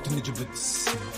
continue with this.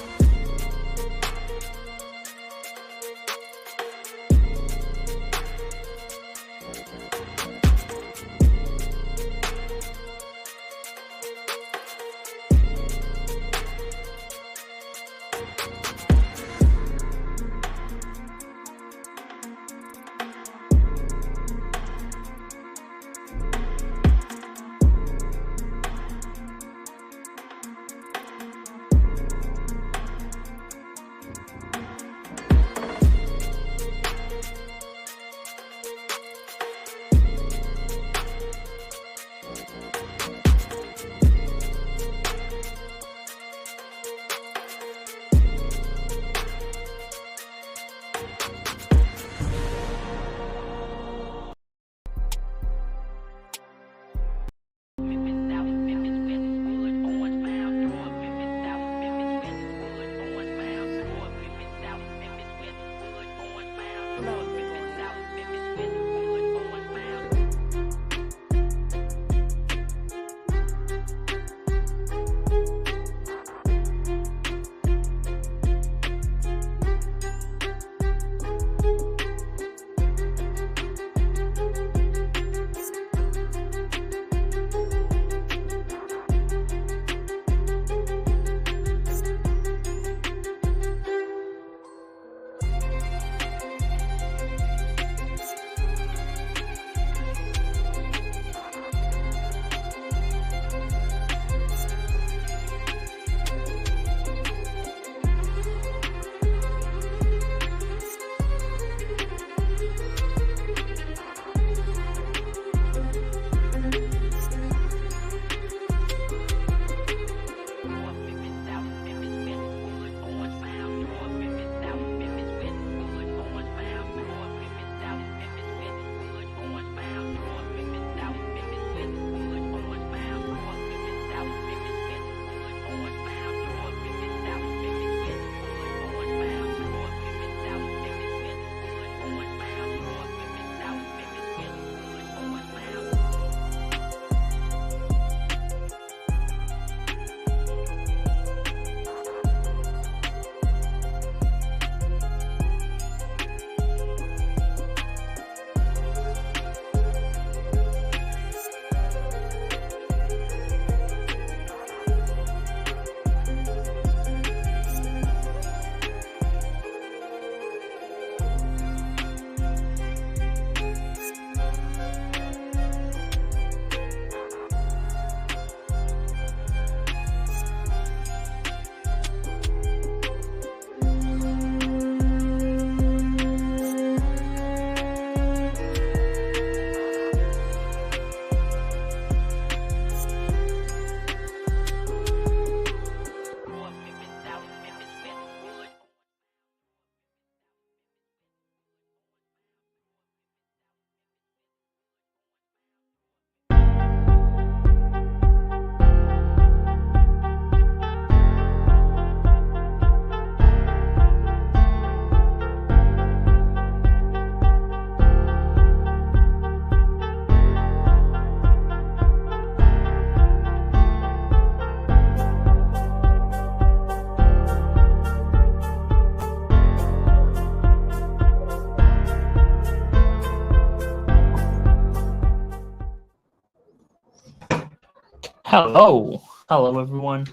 Hello everyone.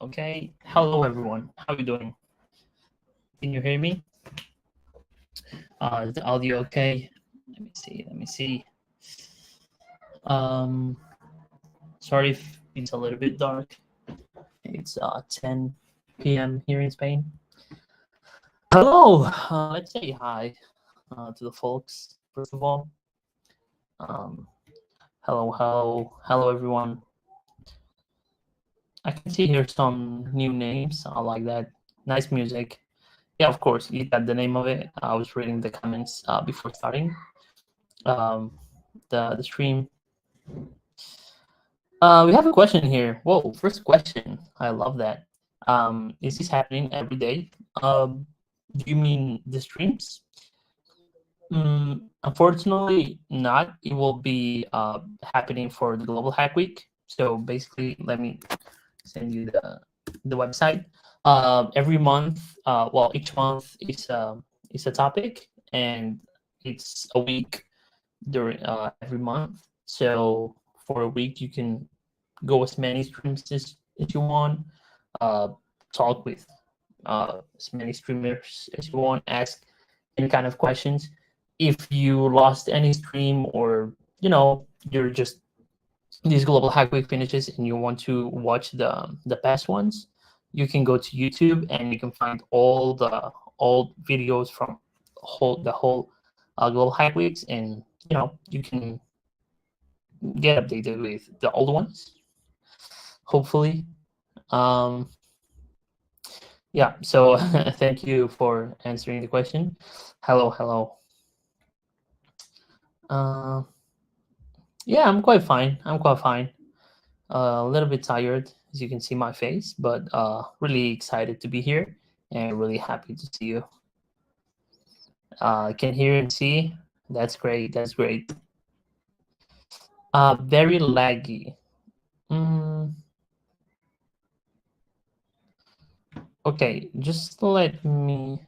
Okay, hello everyone. How are you doing? Can you hear me? Is the audio okay? Let me see. Um, Sorry if it's a little bit dark. It's 10 p.m. here in Spain. Hello. Let's say hi to the folks first of all. Um, hello everyone. I can see here some new names. I like that. Nice music. Yeah, of course, you got the name of it. I was reading the comments before starting the stream. We have a question here. Whoa, first question. I love that. Is this happening every day? Do you mean the streams? Unfortunately, not. It will be happening for the Global Hack Week. So basically, let me send you the website. Every month, well, each month is a topic, and it's a week during every month. So for a week, you can go as many streams as you want. Uh, talk with as many streamers as you want. Ask any kind of questions. If you lost any stream, or you're just these global hack week finishes and you want to watch the past ones, you can go to YouTube and you can find all the old videos from the whole global hack weeks, and you can get updated with the old ones, hopefully. um yeah, so thank you for answering the question. Hello, hello. uh yeah, I'm quite fine. A little bit tired, as you can see my face, but really excited to be here and really happy to see you. Can hear and see. That's great. That's great. Very laggy. Mm, okay, just let me.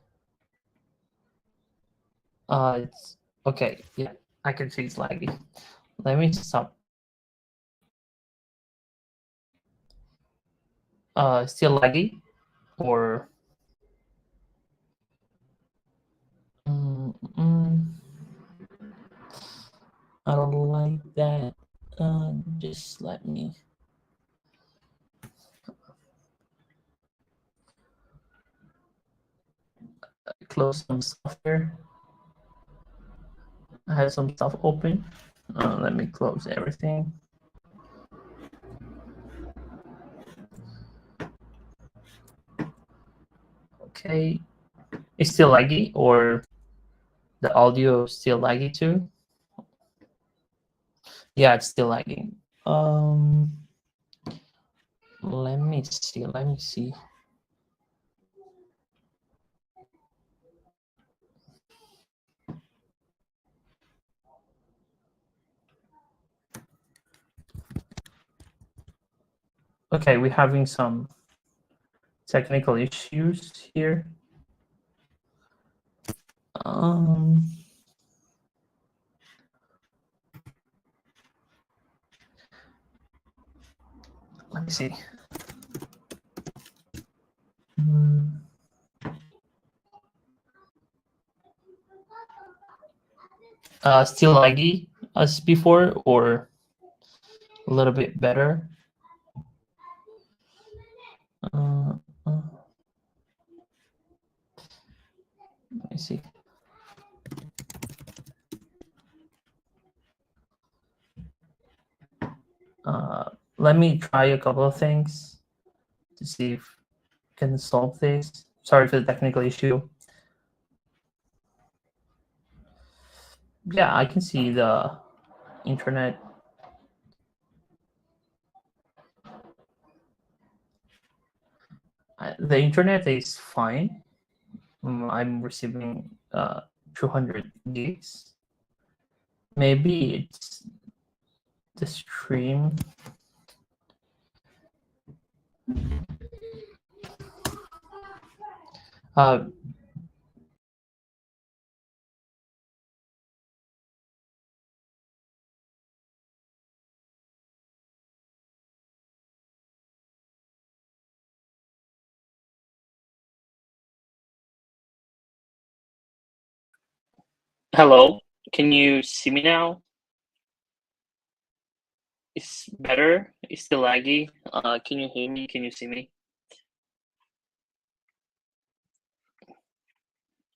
It's okay. Yeah, I can see it's laggy. Let me stop. Still laggy, or mm, mm, I don't like that. Just let me close some stuff here. I have some stuff open. Let me close everything. Okay. It's still laggy, or the audio is still laggy too? Yeah, it's still lagging. Let me see. Let me see. Okay, we're having some technical issues here. Um, Let me see. Mm, Still laggy as before, or a little bit better? Uh, uh, Let me see. Let me try a couple of things to see if I can solve this. Sorry for the technical issue. Yeah, I can see the internet. The internet is fine. I'm receiving 200 gigs. Maybe it's the stream. Uh, Hello, can you see me now? It's better. It's still laggy. Can you hear me? Can you see me?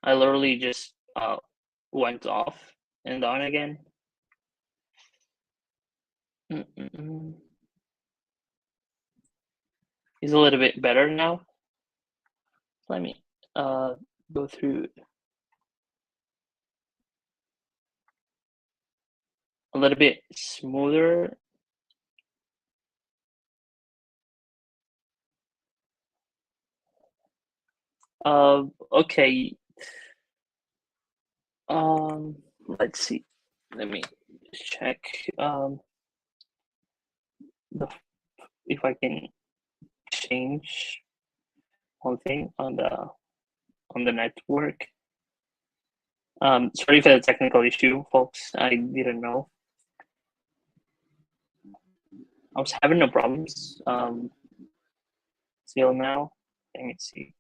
I literally just went off and on again. Mm-mm-mm. It's a little bit better now. Let me go through a little bit smoother. Okay. Let's see. Let me just check the if I can change one thing on the network. Sorry for the technical issue, folks. I didn't know. I was having no problems till now. Let me see.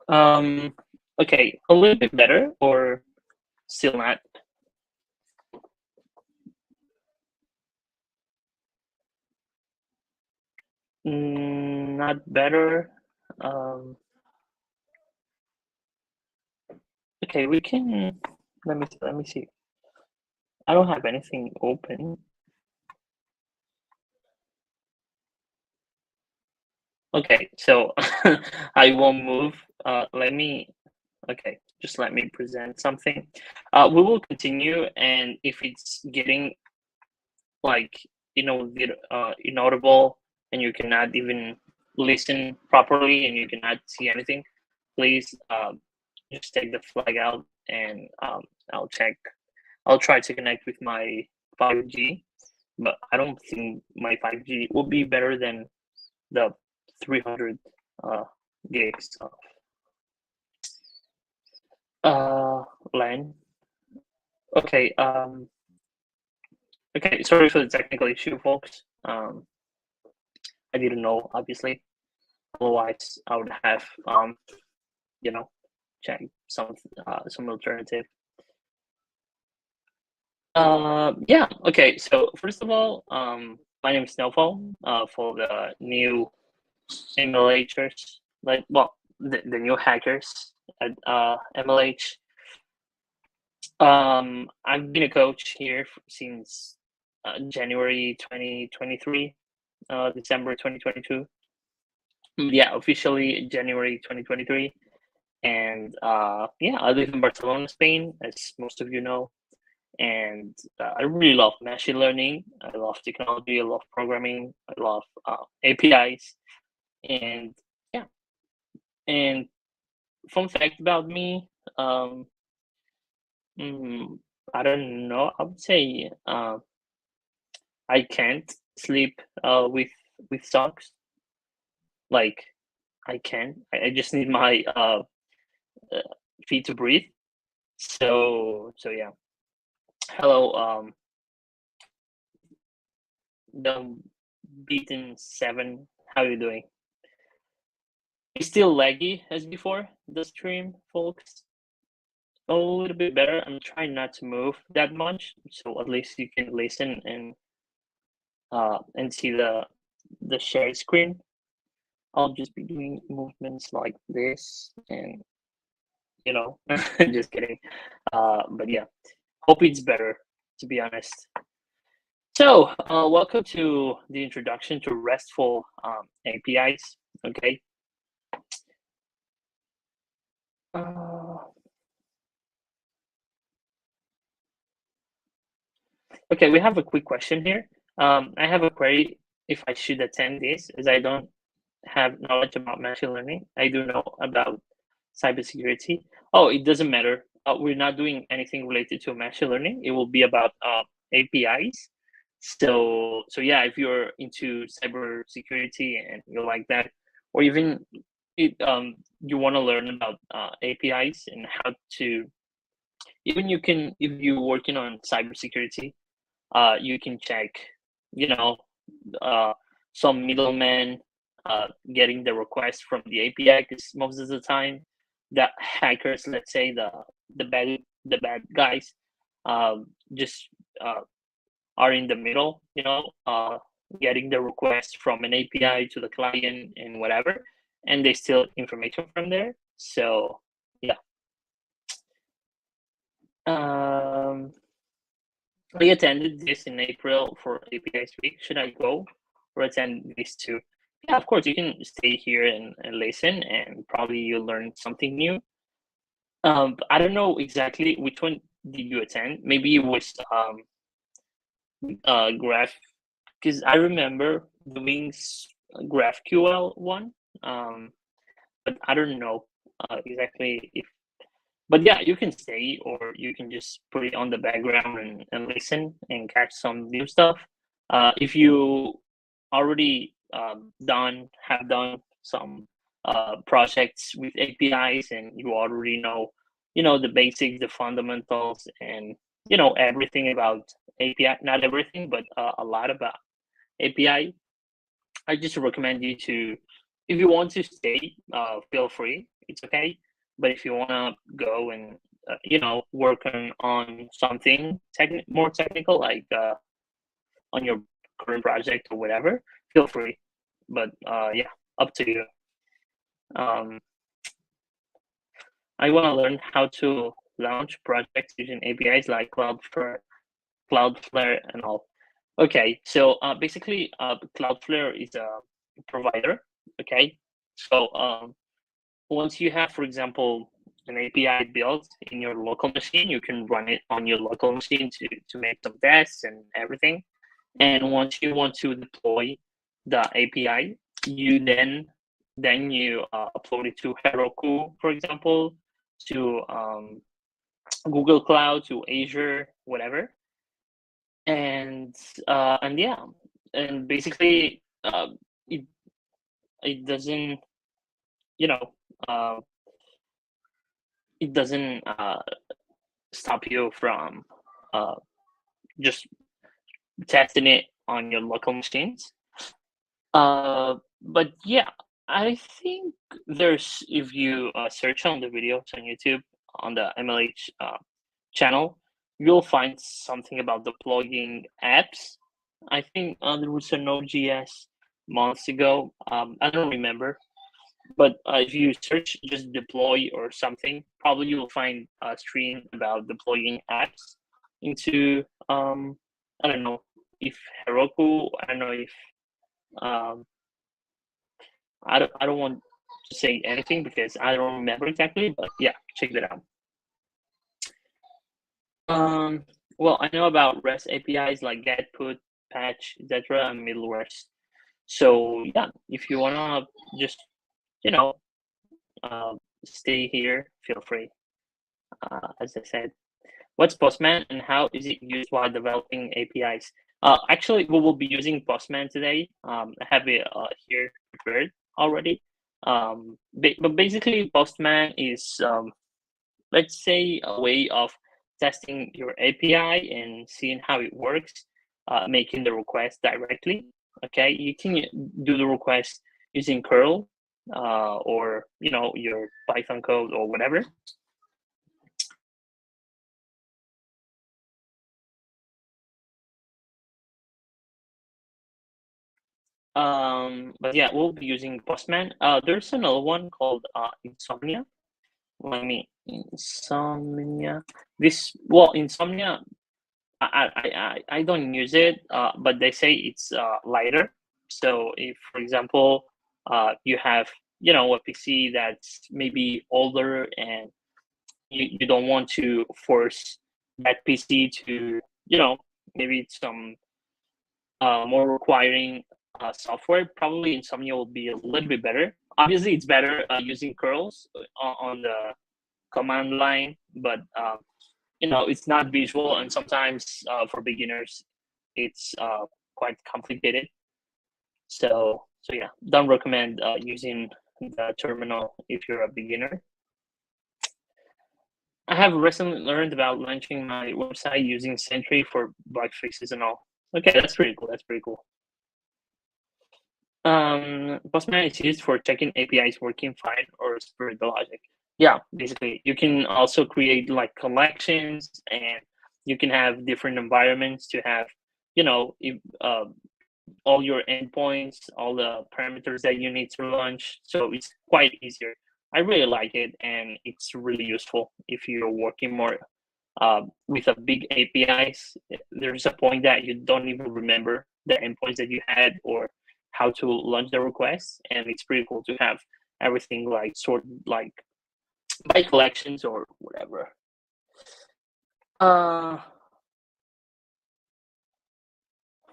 Um, okay, a little bit better or still not? Not better. Okay, we can. Let me see. I don't have anything open. Okay, so I won't move. Okay, just let me present something. We will continue, and if it's getting like inaudible, and you cannot even listen properly, and you cannot see anything, please just take the flag out, and I'll check. I'll try to connect with my 5G, but I don't think my 5G will be better than the 300 gigs of LAN. Okay. Okay. Sorry for the technical issue, folks. I didn't know, obviously. Otherwise, I would have check some alternative. Yeah. Okay. So first of all, my name is Snowfall. For the new simulators, the new hackers at MLH. I've been a coach here since January 2023, December 2022. Yeah, officially January 2023. And yeah, I live in Barcelona, Spain, as most of you know. And I really love machine learning. I love technology. I love programming. I love APIs. And yeah. And fun fact about me, I don't know. I would say I can't sleep with socks. Like I can. I just need my feet to breathe. So yeah. Hello, the beaten 7. How are you doing? It's still laggy as before, the stream, folks. A little bit better. I'm trying not to move that much, so at least you can listen and see the shared screen. I'll just be doing movements like this, and just kidding. But yeah, hope it's better, to be honest. So, welcome to the introduction to RESTful APIs. Okay. Okay, we have a quick question here. I have a query if I should attend this, as I don't have knowledge about machine learning. I do know about cybersecurity. Oh, it doesn't matter. We're not doing anything related to machine learning. It will be about APIs. So yeah, if you're into cybersecurity and you like that, or even you want to learn about APIs and how to, even you can, if you're working on cybersecurity, you can check, uh, some middleman getting the request from the API, because most of the time, the hackers, let's say the bad guys, just are in the middle, getting the request from an API to the client and whatever, and they steal information from there. So yeah. I attended this in April for APIs week. Should I go or attend this too? Yeah, of course, you can stay here and listen, and probably you'll learn something new. I don't know exactly which one did you attend. Maybe it was graph, because I remember doing GraphQL one, but I don't know exactly if. But yeah, you can stay, or you can just put it on the background and listen and catch some new stuff. If you already have done some projects with APIs, and you already know, the basics, the fundamentals, and everything about API. Not everything, but a lot about API. I just recommend you to, if you want to stay, feel free. It's okay. But if you want to go and work on something more technical, like on your current project or whatever, feel free. But yeah, up to you. Um, I want to learn how to launch projects using APIs like Cloudflare, and all. Okay, so basically, Cloudflare is a provider. Okay, so once you have, for example, an API built in your local machine, you can run it on your local machine to make some tests and everything. And once you want to deploy the API, you then you upload it to Heroku, for example, to Google Cloud, to Azure, whatever. And yeah, and basically it doesn't, you know uh, it doesn't stop you from just testing it on your local machines. But yeah, I think there's, if you search on the videos on YouTube on the MLH channel, you'll find something about deploying apps. I think there was a Node.js months ago. I don't remember, but if you search just deploy or something, probably you'll find a stream about deploying apps into I don't know if Heroku. I don't know if um, I don't want to say anything because I don't remember exactly. But yeah, check that out. Well, I know about REST APIs like get, put, patch, etc., and middlewares. So yeah, if you wanna just you know stay here, feel free. As I said, what's Postman and how is it used while developing APIs? Actually, we will be using Postman today. I have it here prepared already. But basically, Postman is, let's say, a way of testing your API and seeing how it works, making the request directly. Okay, you can do the request using curl or your Python code or whatever. But yeah, we'll be using Postman. There's another one called Insomnia. Let me Insomnia. Insomnia. I don't use it, but they say it's lighter. So if, for example, you have a PC that's maybe older and you don't want to force that PC to maybe some more requiring software, probably Insomnia will be a little bit better. Obviously, it's better using curls on the command line, but it's not visual, and sometimes for beginners, it's quite complicated. So yeah, don't recommend using the terminal if you're a beginner. I have recently learned about launching my website using Sentry for bug fixes and all. Okay, that's pretty cool. That's pretty cool. Postman is used for checking APIs working fine or spirit the logic. Yeah, basically, you can also create like collections, and you can have different environments to have, if, all your endpoints, all the parameters that you need to launch. So it's quite easier. I really like it, and it's really useful if you're working more with a big APIs. There's a point that you don't even remember the endpoints that you had or how to launch the request, and it's pretty cool to have everything like sorted like by collections or whatever.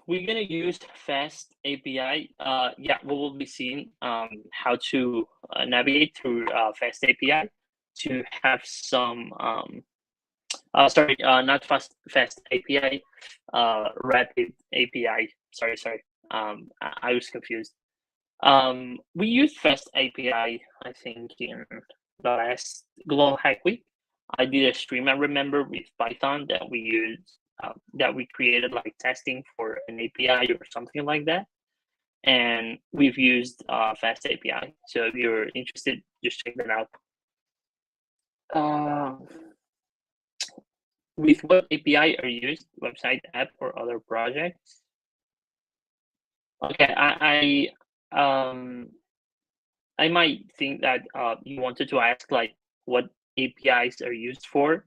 we're gonna use Fast API. Yeah, we will be seeing how to navigate through Fast API to have some. Sorry, not Fast API. Rapid API. Sorry. I was confused. We used Fast API, I think, in the last Global Hack Week. I did a stream, I remember, with Python that we used, that we created like testing for an API or something like that. And we've used Fast API. So if you're interested, just check that out. With what API are used? Website, app, or other projects? Okay, I might think that you wanted to ask like what APIs are used for,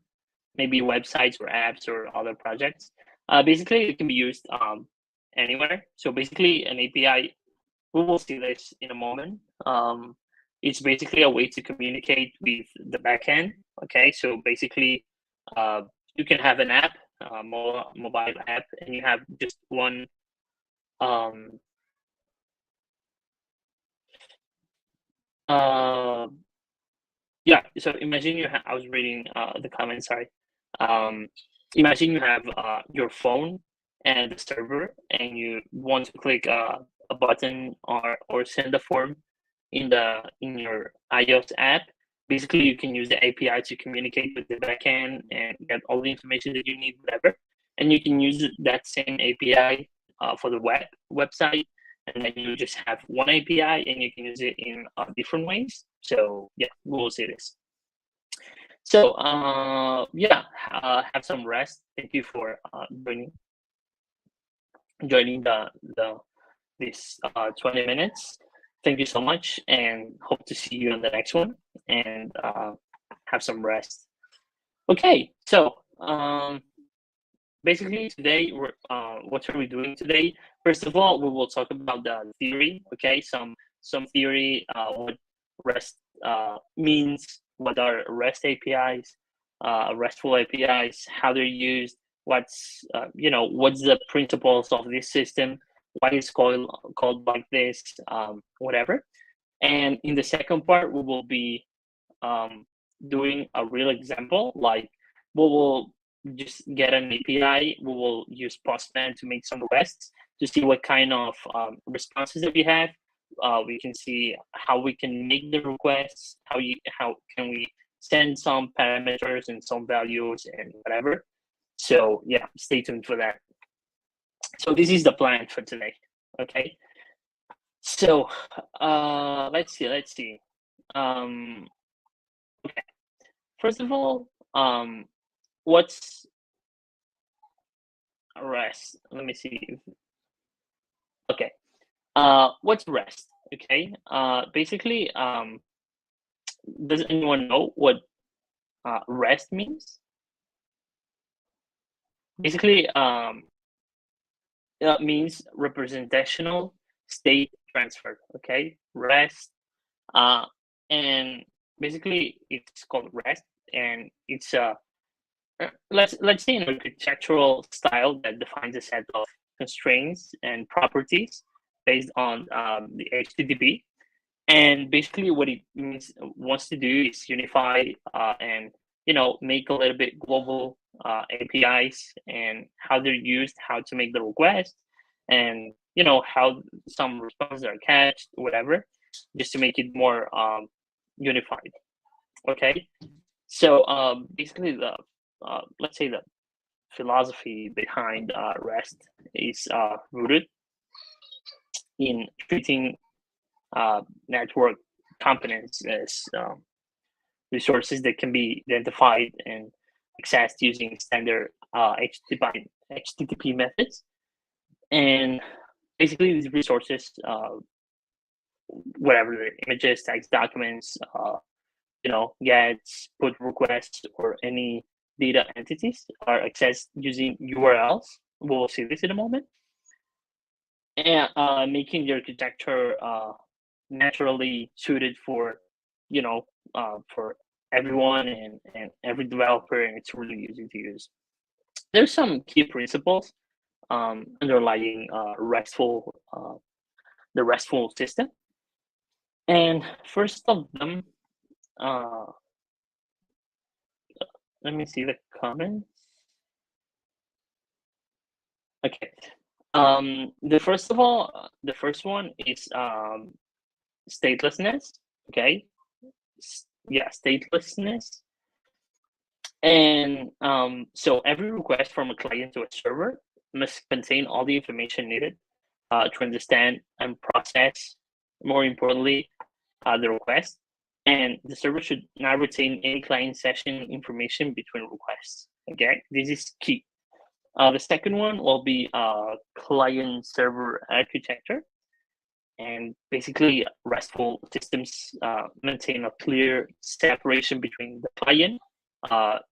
maybe websites or apps or other projects. Basically, it can be used anywhere. So basically, an API, we will see this in a moment. It's basically a way to communicate with the backend. Okay, so basically, you can have an app, mobile app, and you have just one. Yeah, so imagine you have, I was reading the comments, sorry. Imagine you have your phone and the server, and you want to click a button or send a form in your iOS app. Basically, you can use the API to communicate with the backend and get all the information that you need, whatever. And you can use that same API for the website, and then you just have one API and you can use it in different ways. So yeah, we'll see this. So yeah, have some rest. Thank you for joining this 20 minutes. Thank you so much, and hope to see you on the next one. And have some rest. Okay, so basically today what are we doing today? First of all, we will talk about the theory. Okay, some theory, what REST means, what are REST APIs, RESTful APIs, how they're used, what's what's the principles of this system, why it's called like this, whatever. And in the second part, we will be doing a real example, like we will just get an API, we will use Postman to make some requests to see what kind of responses that we have. We can see how we can make the requests, how can we send some parameters and some values and whatever. So yeah, stay tuned for that. So this is the plan for today. Okay. So let's see. Okay. First of all, what's REST? Let me see. Okay. What's REST? Okay. Basically, does anyone know what REST means? Basically, it means representational state transfer. Okay, REST, and basically it's called REST, and it's let's say an architectural style that defines a set of constraints and properties based on the HTTP. And basically, what it wants to do is unify and make a little bit global APIs and how they're used, how to make the request, and how some responses are cached, whatever, just to make it more unified. Okay, so basically the let's say the philosophy behind REST is rooted in treating network components as resources that can be identified and accessed using standard HTTP methods. And basically these resources, whatever the images, text, documents, GETs, put requests, or any data entities are accessed using URLs. We'll see this in a moment. And making the architecture naturally suited for for everyone and every developer, and it's really easy to use. There's some key principles underlying the RESTful system. And first of them, let me see the comments. Okay. The first one is statelessness. Okay. Yeah, statelessness. And so every request from a client to a server must contain all the information needed to understand and process, more importantly, the request. And the server should not retain any client session information between requests. Okay, this is key. The second one will be client server architecture. And basically, RESTful systems maintain a clear separation between the client,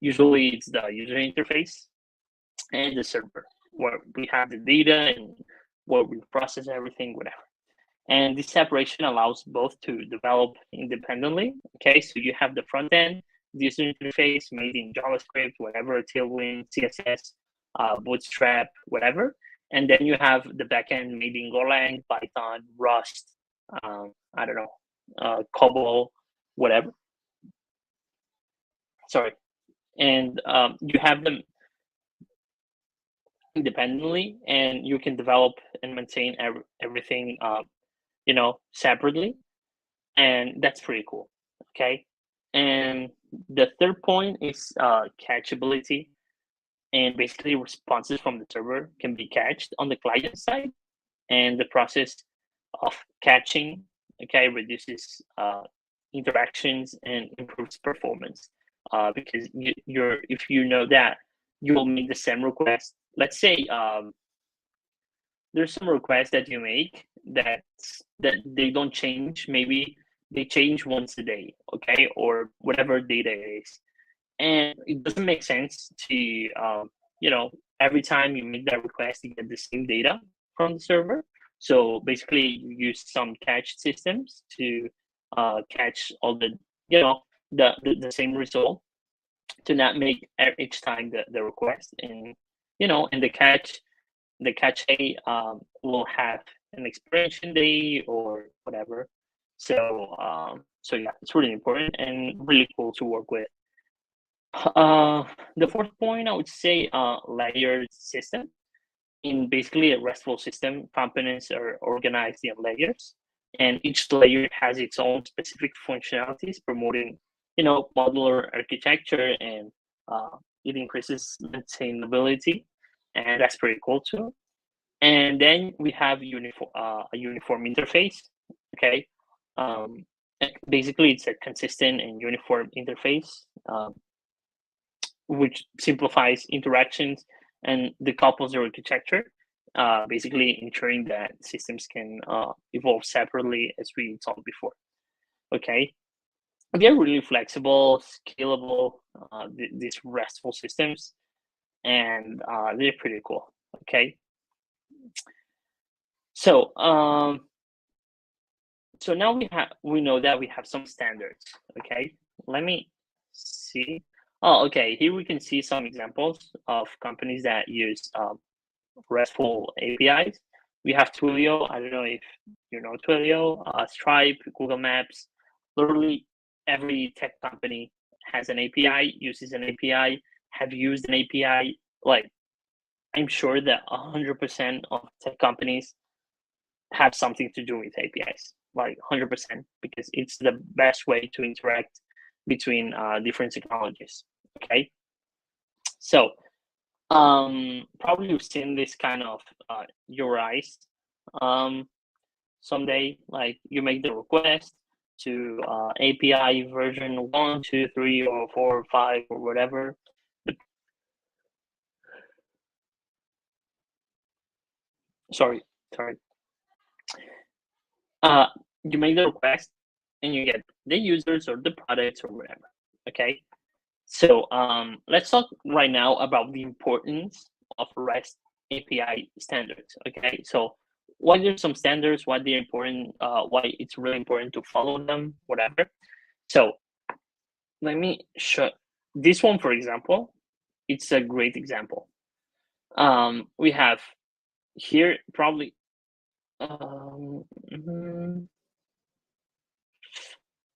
usually it's the user interface, and the server, where we have the data and where we process everything, whatever. And this separation allows both to develop independently. Okay, so you have the front end, the user interface made in JavaScript, whatever, Tailwind, CSS, Bootstrap, whatever. And then you have the backend made in Golang, Python, Rust, I don't know, COBOL, whatever. Sorry. And you have them independently, and you can develop and maintain everything, separately. And that's pretty cool. Okay. And the third point is catchability. And basically, responses from the server can be catched on the client side, and the process of catching, okay, reduces interactions and improves performance. Because if you know that you will make the same request. Let's say there's some requests that you make that they don't change. Maybe they change once a day, okay, or whatever data it is, and it doesn't make sense to every time you make that request you get the same data from the server. So basically you use some catch systems to catch all the same result, to not make each time the request. And and the cache will have an expiration date or whatever. So yeah, it's really important and really cool to work with. The fourth point, I would say, layered system. In basically a RESTful system, components are organized in layers, and each layer has its own specific functionalities, promoting, modular architecture, and it increases maintainability, and that's pretty cool too. And then we have a uniform interface. Okay, basically it's a consistent and uniform interface, which simplifies interactions and decouples the architecture, basically ensuring that systems can evolve separately, as we talked before. Okay, they're really flexible, scalable, these RESTful systems, and they're pretty cool. Okay, so so now we know that we have some standards. Okay, let me see. Oh, okay. Here we can see some examples of companies that use RESTful APIs. We have Twilio. I don't know if you know Twilio, Stripe, Google Maps. Literally every tech company has an API, uses an API, have used an API. Like, I'm sure that 100% of tech companies have something to do with APIs, like 100%, because it's the best way to interact between different technologies. Okay, so probably you've seen this kind of URIs someday. Like, you make the request to API version 1, 2, 3, or 4, or 5, or whatever. Sorry. You make the request and you get the users or the products or whatever. Okay, so let's talk right now about the importance of REST API standards. Okay, so why there's some standards, why they're important, why it's really important to follow them, whatever. So let me show this one, for example. It's a great example. We have here probably mhm.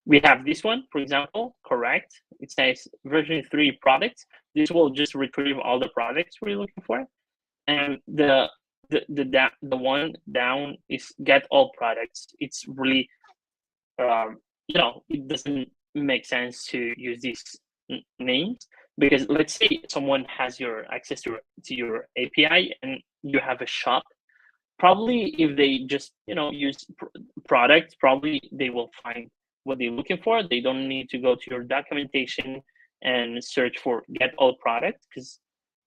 We have this one, for example, correct. It says version 3 products. This will just retrieve all the products we're looking for. And the one down is get all products. It's really it doesn't make sense to use these names, because let's say someone has your access to your API and you have a shop. Probably if they just use products, probably they will find what they're looking for. They don't need to go to your documentation and search for get all products, because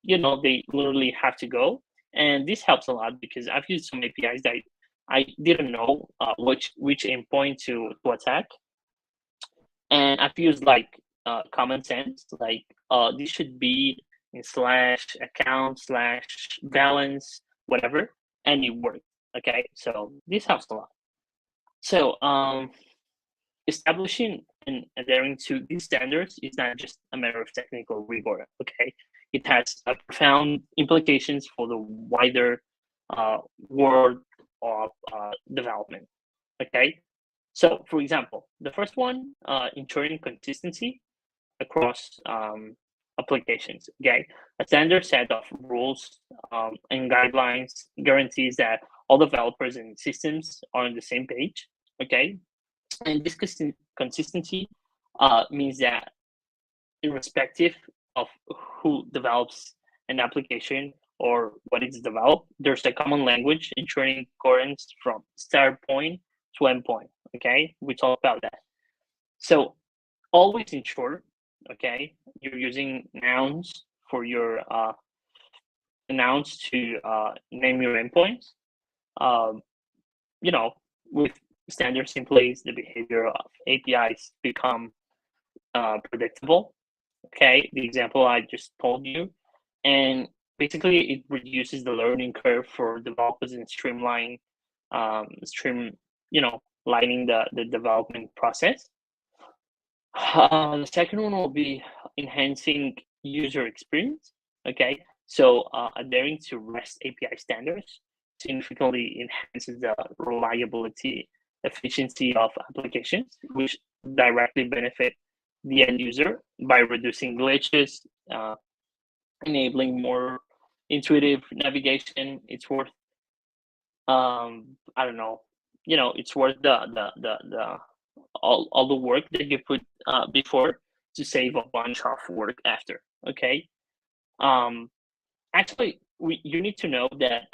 they literally have to go. And this helps a lot because I've used some APIs that I didn't know which endpoint to attack, and I've used like common sense, like this should be in slash account slash balance, whatever, and it worked. Okay, so this helps a lot. So establishing and adhering to these standards is not just a matter of technical rigor. Okay, it has profound implications for the wider world of development. Okay, so for example, the first one, ensuring consistency across applications. Okay, a standard set of rules and guidelines guarantees that all developers and systems are on the same page. Okay, and this consistency means that irrespective of who develops an application or what is developed, there's a common language ensuring coherence from start point to end point. Okay, we talk about that. So always ensure, okay, you're using nouns for your nouns to name your endpoints. Um, with standards in place, the behavior of APIs become predictable. Okay, the example I just told you, and basically it reduces the learning curve for developers and lining the development process. The second one will be enhancing user experience. Okay, so adhering to REST API standards significantly enhances the reliability, efficiency of applications, which directly benefit the end user by reducing glitches, enabling more intuitive navigation. It's worth, I don't know, it's worth the all the work that you put before to save a bunch of work after. Okay. Um, Actually, you need to know that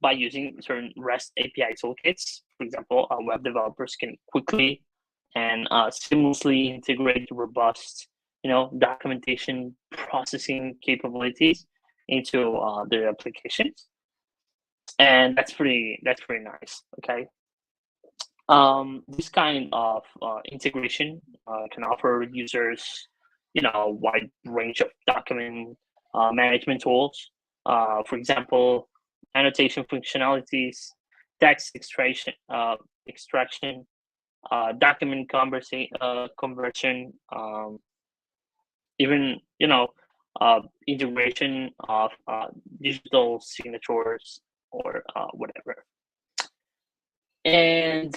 by using certain REST API toolkits, for example, web developers can quickly and seamlessly integrate robust, documentation processing capabilities into their applications, and that's pretty nice. Okay. This kind of integration can offer users, a wide range of document management tools. For example, annotation functionalities, text extraction, document conversion, even integration of digital signatures or whatever. And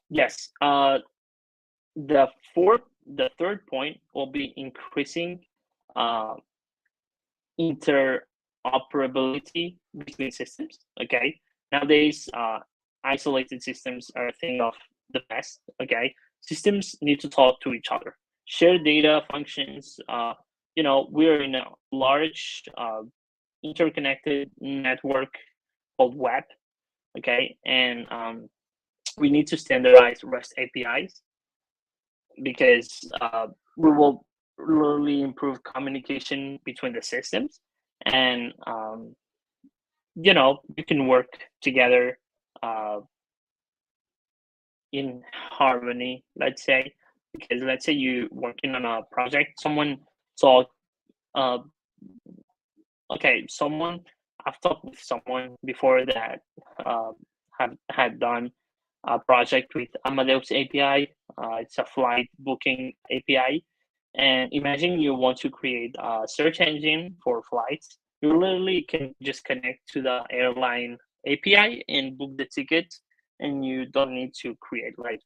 yes, the third point will be increasing uh, interoperability between systems. Okay, nowadays isolated systems are a thing of the past. Okay, systems need to talk to each other, share data, functions. We're in a large interconnected network called web. Okay, and we need to standardize REST APIs because we will really improve communication between the systems, and you can work together in harmony, let's say. Because let's say you working on a project, someone saw uh, someone, I've talked with someone before that had done a project with Amadeus API. It's a flight booking API. And imagine you want to create a search engine for flights. you literally can just connect to the airline API and book the ticket, and you don't need to create like,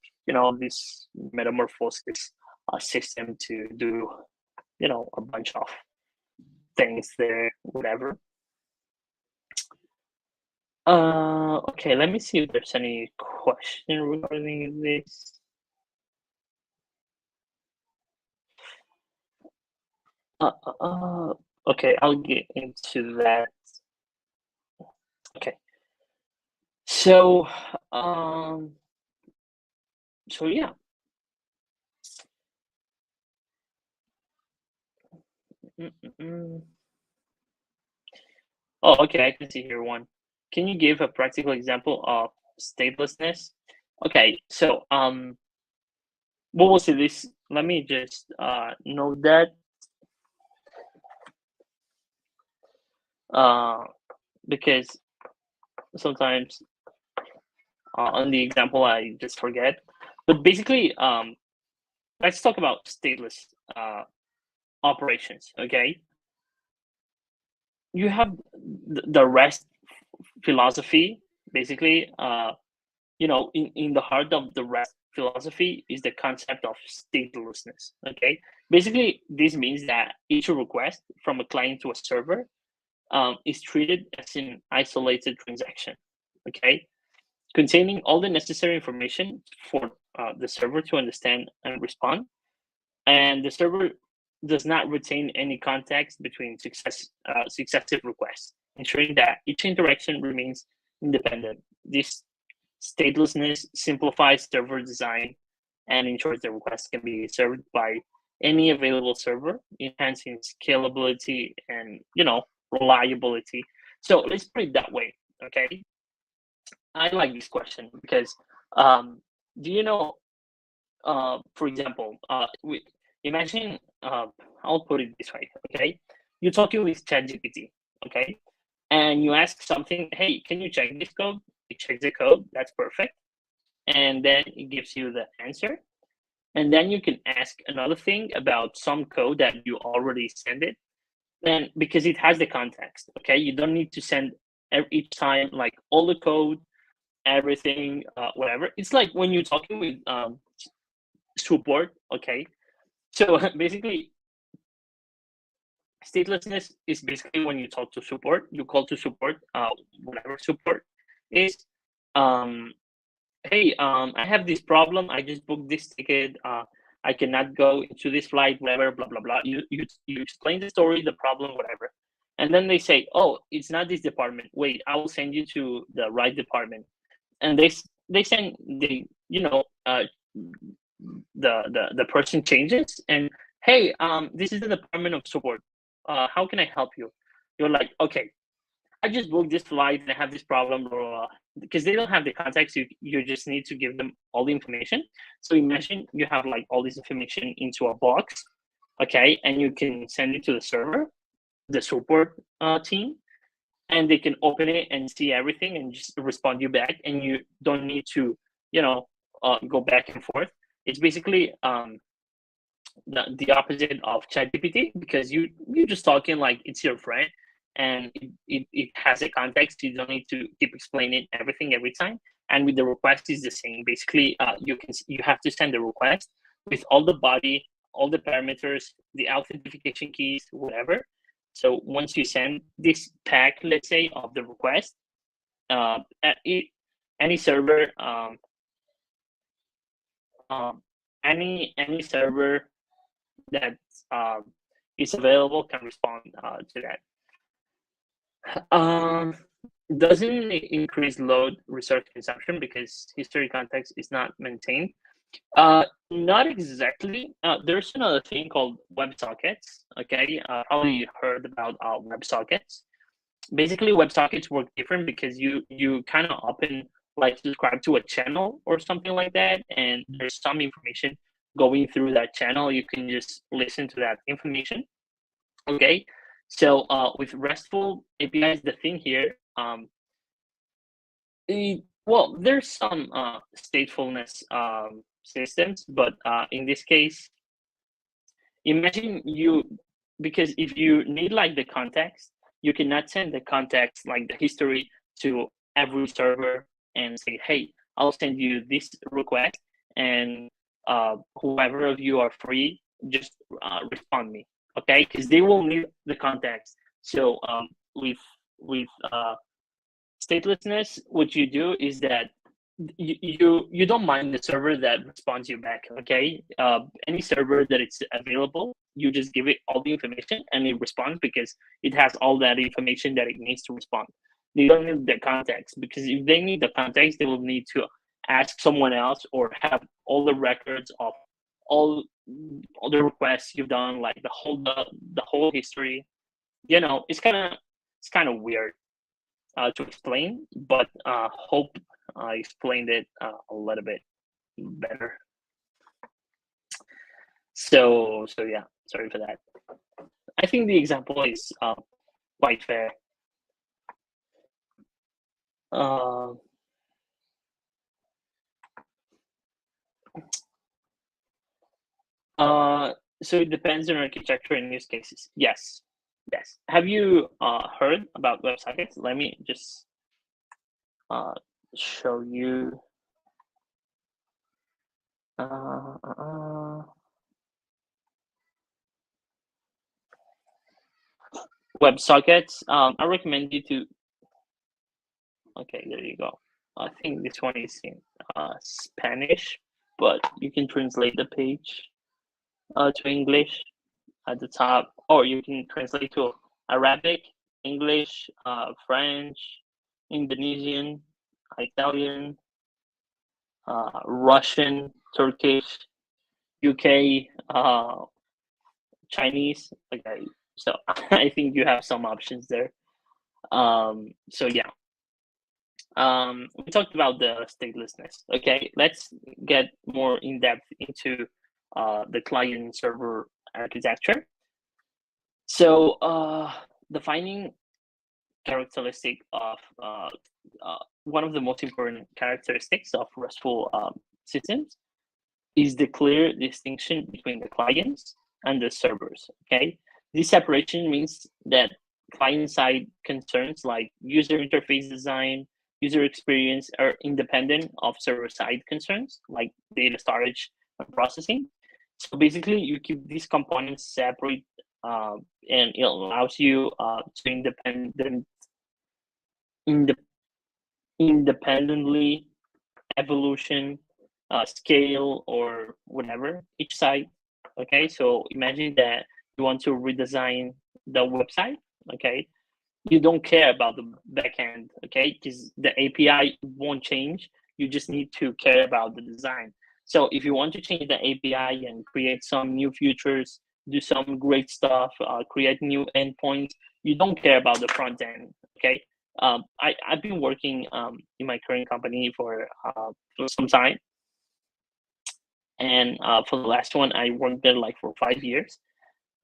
this metamorphosis system to do, a bunch of things there, whatever. Okay, let me see if there's any question regarding this. Okay, I'll get into that. Okay. So, yeah. Oh, okay, I can see here one. Can you give a practical example of statelessness? Okay, so what was this? Let me just note that because sometimes on the example I just forget. But basically, let's talk about stateless operations. Okay, you have the REST philosophy. Basically, in the heart of the REST philosophy is the concept of statelessness. Okay, basically, this means that each request from a client to a server is treated as an isolated transaction. Okay, containing all the necessary information for the server to understand and respond, and the server does not retain any context between successive requests, ensuring that each interaction remains independent. This statelessness simplifies server design and ensures the request can be served by any available server, enhancing scalability and reliability. So let's put it that way. Okay, I like this question because do you know, for example, imagine, I'll put it this way, okay? You're talking with ChatGPT, okay? And you ask something, hey, can you check this code? It checks the code, that's perfect. And then it gives you the answer. And then you can ask another thing about some code that you already sent it. And because it has the context, okay? You don't need to send each time like all the code, everything, whatever. It's like when you're talking with support, okay? So basically, statelessness is basically when you talk to support, you call to support, whatever support is. Hey, I have this problem. I just booked this ticket. I cannot go into this flight, whatever, blah blah blah. You explain the story, the problem, whatever, and then they say, oh, it's not this department. Wait, I will send you to the right department, and they send the person changes, and hey, this is the department of support. How can I help you? You're like, okay, I just booked this flight and I have this problem, blah, blah, blah. Because they don't have the context. You just need to give them all the information. So imagine you have like all this information into a box, okay, and you can send it to the server, the support team, and they can open it and see everything and just respond you back, and you don't need to go back and forth. It's basically the opposite of ChatGPT, because you're just talking like it's your friend, and it has a context. You don't need to keep explaining everything every time. And with the request is the same. Basically, you have to send the request with all the body, all the parameters, the authentication keys, whatever. So once you send this pack, let's say, of the request, any server, any server that is available can respond to that. Doesn't increase load resource consumption because history context is not maintained. Not exactly. There's another thing called WebSockets. Okay, probably you heard about WebSockets. Basically, WebSockets work different because you kind of open, like, subscribe to a channel or something like that, and there's some information going through that channel. You can just listen to that information. Okay, so with RESTful APIs, the thing here, well, there's some statefulness systems, but in this case, imagine because if you need like the context, you cannot send the context, like the history, to every server and say, hey, I'll send you this request, and whoever of you are free, just respond me, okay? Because they will need the context. So with statelessness, what you do is that you don't mind the server that responds you back, okay? Any server that it's available, you just give it all the information and it responds because it has all that information that it needs to respond. They don't need the context, because if they need the context, they will need to ask someone else or have all the records of all the requests you've done, like the whole history. It's kind of weird to explain, but hope I explained it a little bit better. So yeah, sorry for that. I think the example is quite fair. So it depends on architecture and use cases. Yes. Have you heard about WebSockets? Let me just show you. WebSockets. I recommend you to. Okay, there you go. I think this one is in Spanish, but you can translate the page to English at the top, or you can translate to Arabic, English, French, Indonesian, Italian, Russian, Turkish, UK, Chinese. Okay, so I think you have some options there. So yeah. We talked about the statelessness. Okay, let's get more in depth into the client server architecture. So defining characteristic of one of the most important characteristics of RESTful systems is the clear distinction between the clients and the servers. Okay, this separation means that client-side concerns like user interface design, user experience are independent of server-side concerns like data storage and processing. So basically, you keep these components separate, and it allows you to independently evolution, scale, or whatever each site. Okay, so imagine that you want to redesign the website. Okay, you don't care about the backend, okay, because the API won't change. You just need to care about the design. So if you want to change the API and create some new features, do some great stuff, create new endpoints, you don't care about the front end, okay? I've been working in my current company for some time, and for the last one, I worked there like for 5 years,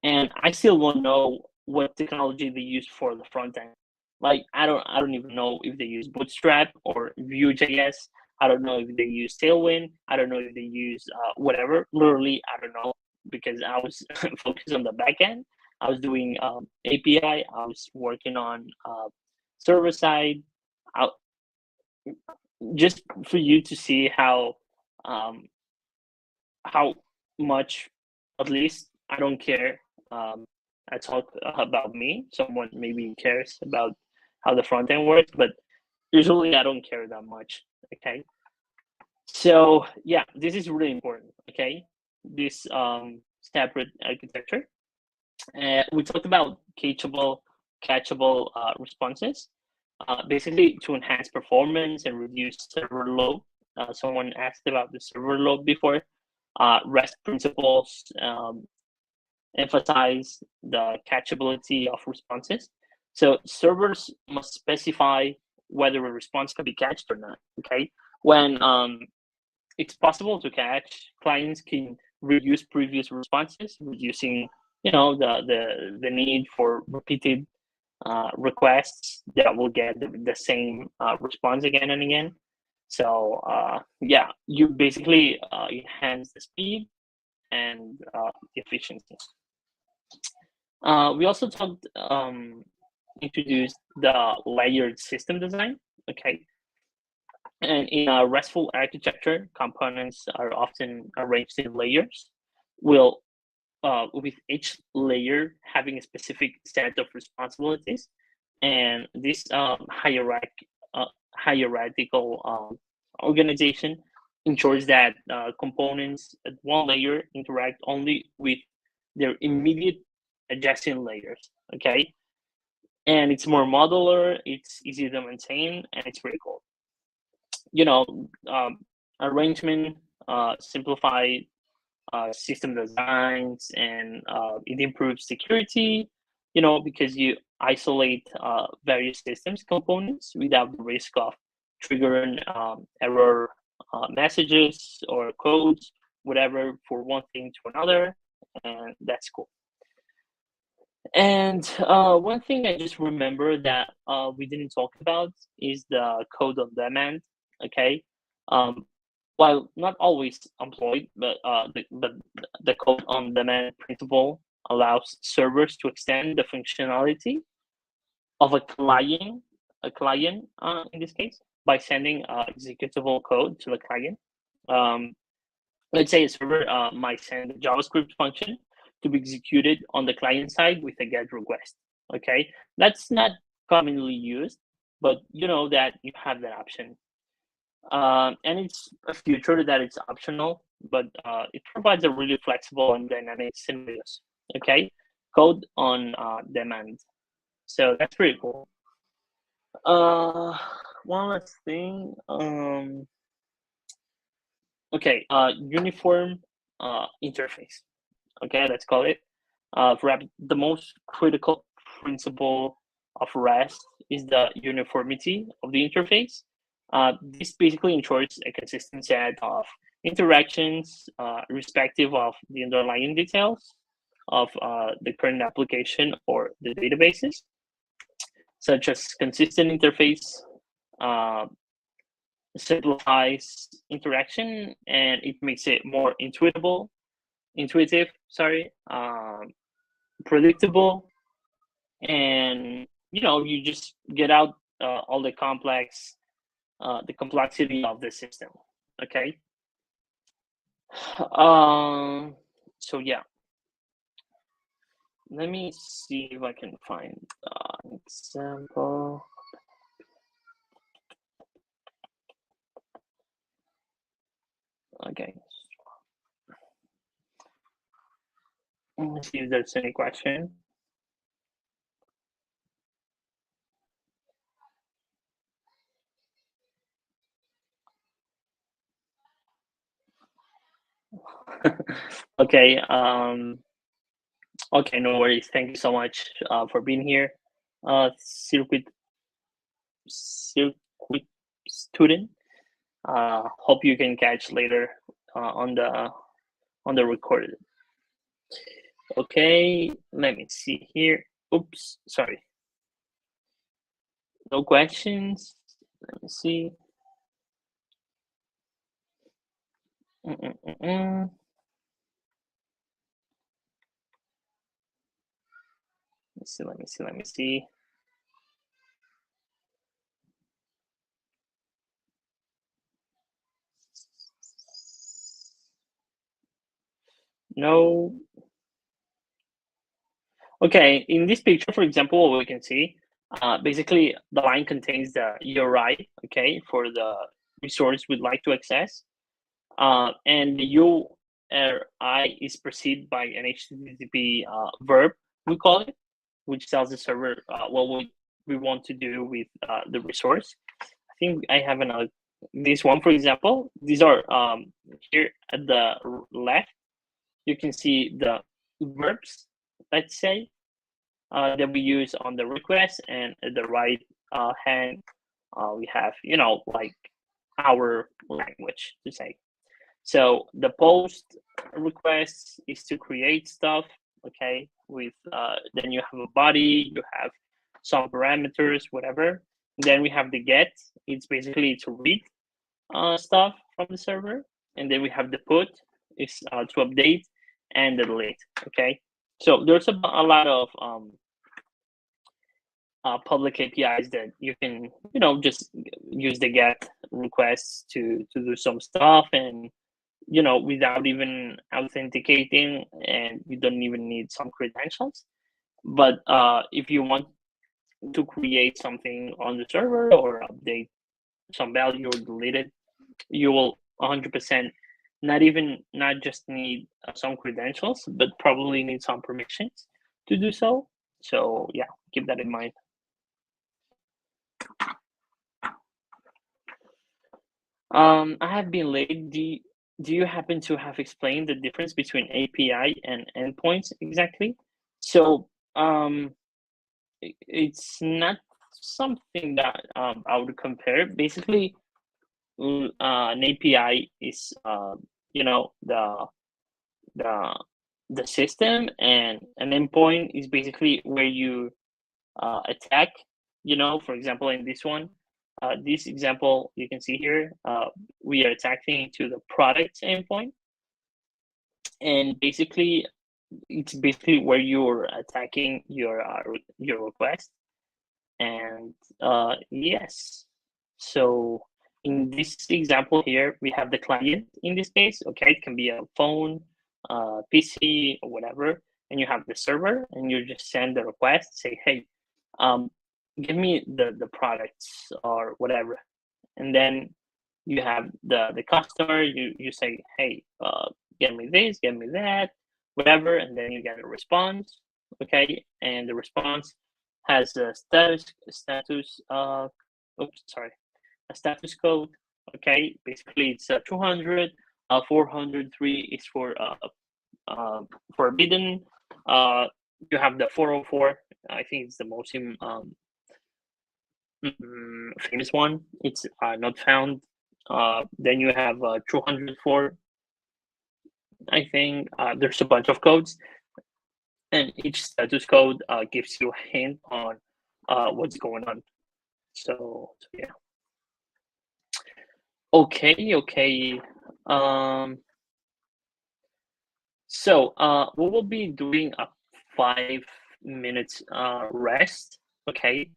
and I still don't know what technology they use for the front end. Like I don't even know if they use Bootstrap or Vue.js. I don't know if they use Tailwind. I don't know if they use whatever. Literally, I don't know, because I was focused on the back end. I was doing API. I was working on server side. Just for you to see how much, at least I don't care. I talk about me. Someone maybe cares about how the front end works, but usually I don't care that much. Okay. So yeah, this is really important. Okay, this separate architecture. We talked about catchable responses. Basically, to enhance performance and reduce server load. Someone asked about the server load before. REST principles emphasize the catchability of responses. So servers must specify whether a response can be catched or not. Okay, when it's possible to catch, clients can reuse previous responses, reducing the need for repeated requests that will get the same response again and again. So yeah, you basically enhance the speed and the efficiency. We also talked introduced the layered system design. Okay, and in a RESTful architecture, components are often arranged in layers. Will with each layer having a specific set of responsibilities, and this hierarchical organization ensures that components at one layer interact only with their immediate adjacent layers. Okay, and it's more modular, it's easy to maintain, and it's pretty cool. You know, arrangement simplify system designs, and it improves security, because you isolate various systems components without the risk of triggering error messages or codes, whatever, for one thing to another, and that's cool. And one thing I just remember that we didn't talk about is the code on demand. Okay, while not always employed, but the code on demand principle allows servers to extend the functionality of a client in this case, by sending executable code to the client. Um, let's say a server might send a JavaScript function to be executed on the client side with a GET request. Okay, that's not commonly used, but you know that you have that option. And it's a feature that it's optional, but it provides a really flexible and dynamic scenarios. Okay, code on demand. So that's pretty cool. One last thing. Okay, uniform interface. Okay, let's call it. Perhaps the most critical principle of REST is the uniformity of the interface. This basically ensures a consistent set of interactions, irrespective of the underlying details of the current application or the databases, such as consistent interface simplifies interaction, and it makes it more intuitive, predictable, and you just get out all the complexity of the system. Okay. So yeah, let me see if I can find an example. Okay, let me see if there's any question. Okay. Okay, no worries. Thank you so much for being here, circuit student. Hope you can catch later on the recorded. Okay, let me see here. Oops, sorry. No questions. Let me see. Let me see. No. Okay, in this picture, for example, what we can see, basically the line contains the URI, okay, for the resource we'd like to access. And the URI is preceded by an HTTP verb, we call it, which tells the server what we want to do with the resource. I think I have another, this one, for example. These are here at the left. You can see the verbs, let's say, that we use on the request, and at the right hand, we have, like our language to say. So the post request is to create stuff, okay, with then you have a body, you have some parameters, whatever. Then we have the get, it's basically to read stuff from the server. And then we have the put, is to update, and the delete, okay. So there's a lot of public APIs that you can, just use the GET requests to do some stuff, and without even authenticating, and you don't even need some credentials. But if you want to create something on the server or update some value or delete it, you will 100% not just need some credentials, but probably need some permissions to do so. So yeah, keep that in mind. I have been late. Do you happen to have explained the difference between API and endpoints exactly? So it's not something that I would compare. Basically, an API is the the the system, and an endpoint is basically where you attack. For example, in this example you can see here, we are attacking to the product endpoint, and basically it's basically where you're attacking your request. And yes, so in this example here, we have the client in this case. Okay, it can be a phone, PC, or whatever, and you have the server, and you just send the request, say, hey, give me the products or whatever, and then you have the customer. You say, hey, get me this, get me that, whatever, and then you get a response. Okay, and the response has a a status code. Okay, basically it's 200, 403 is for forbidden. You have the 404. I think it's the most famous one. It's not found. Then you have 204. I think there's a bunch of codes, and each status code gives you a hint on what's going on. So yeah. Okay. So we will be doing a 5 minutes rest. Okay.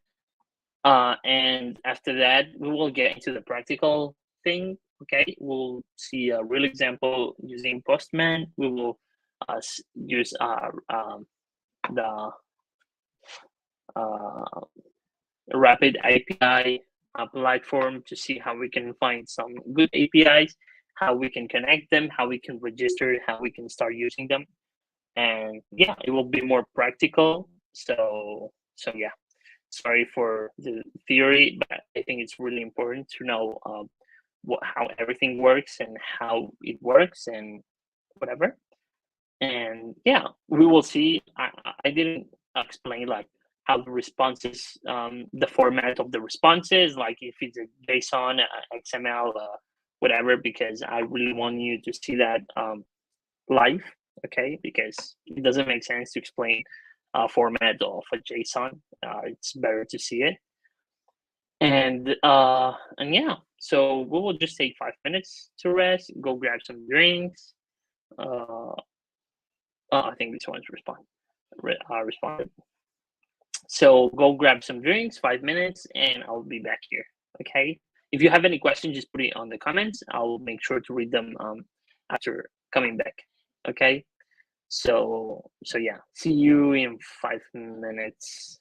And after that, we will get into the practical thing. Okay, we'll see a real example using Postman. We will use the Rapid API platform to see how we can find some good APIs, how we can connect them, how we can register, how we can start using them. And yeah, it will be more practical. So yeah, sorry for the theory, but I think it's really important to know how everything works and how it works and whatever. And yeah, we will see. I didn't explain like how the responses, the format of the responses, like if it's a JSON, XML, whatever, because I really want you to see that live. Okay, because it doesn't make sense to explain format of a JSON. It's better to see it. And yeah, so we will just take 5 minutes to rest, go grab some drinks. I think this one's responded. So go grab some drinks, 5 minutes, and I'll be back here. Okay. If you have any questions, just put it on the comments. I'll make sure to read them after coming back. Okay. So yeah, see you in 5 minutes.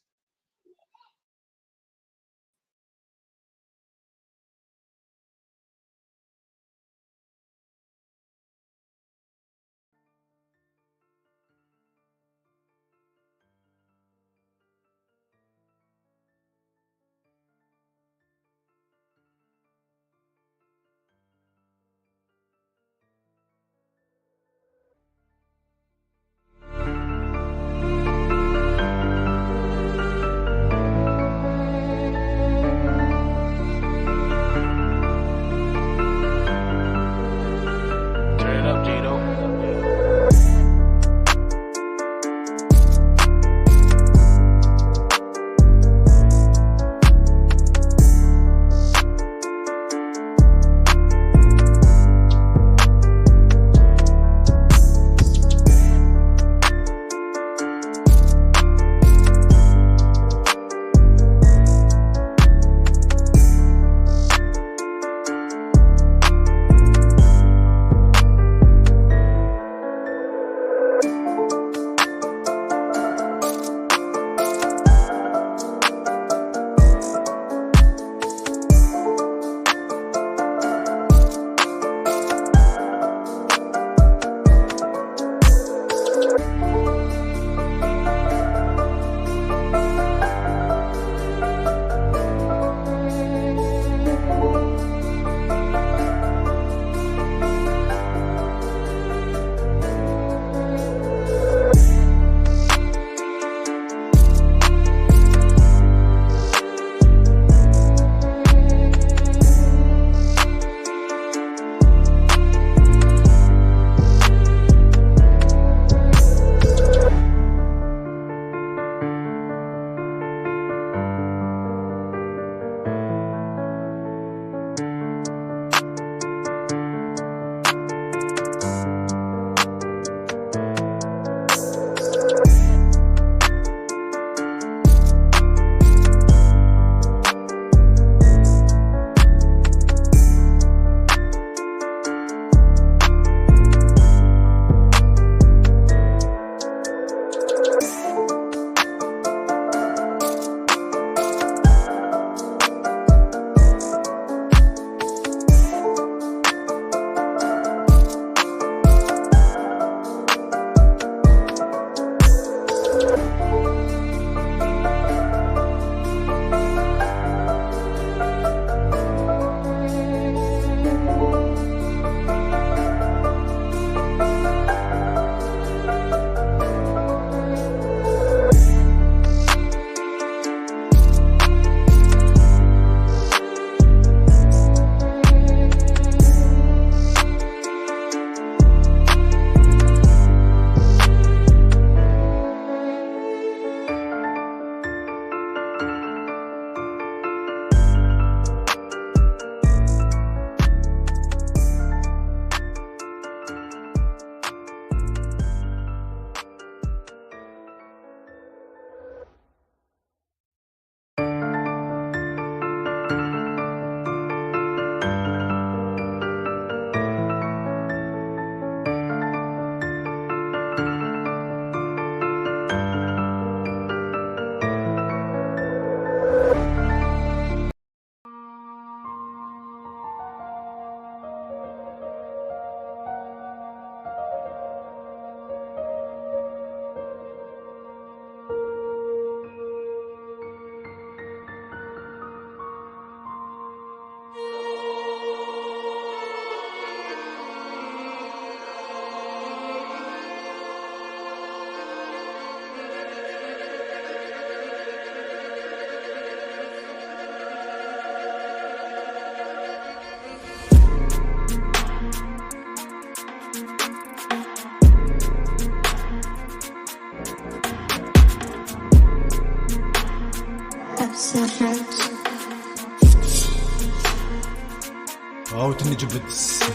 Altını cıbıtısı.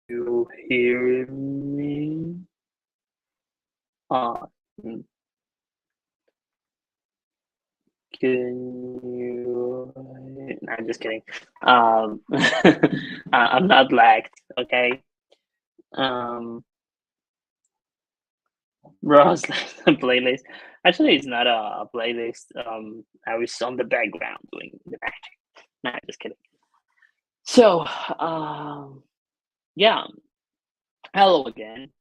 You hear me? Mm, can you? No, I'm just kidding. I'm not lagged. Okay. Ross playlist. Actually, it's not a playlist. I was on the background doing the magic. Nah, just kidding. So, yeah. Hello again.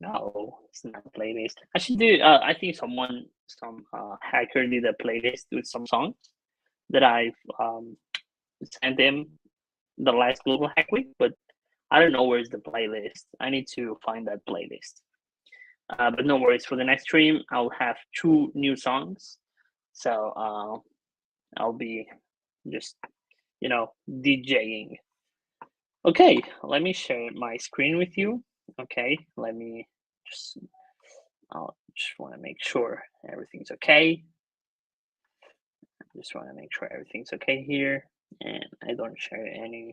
No, it's not a playlist. Actually, I think some hacker did a playlist with some songs that I've sent him the last Global Hack Week, but I don't know where's the playlist. I need to find that playlist. But no worries. For the next stream, I'll have 2 new songs, so I'll be just DJing. Okay, let me share my screen with you. Okay, let me just. I'll just want to make sure everything's okay. Just want to make sure everything's okay here, and I don't share any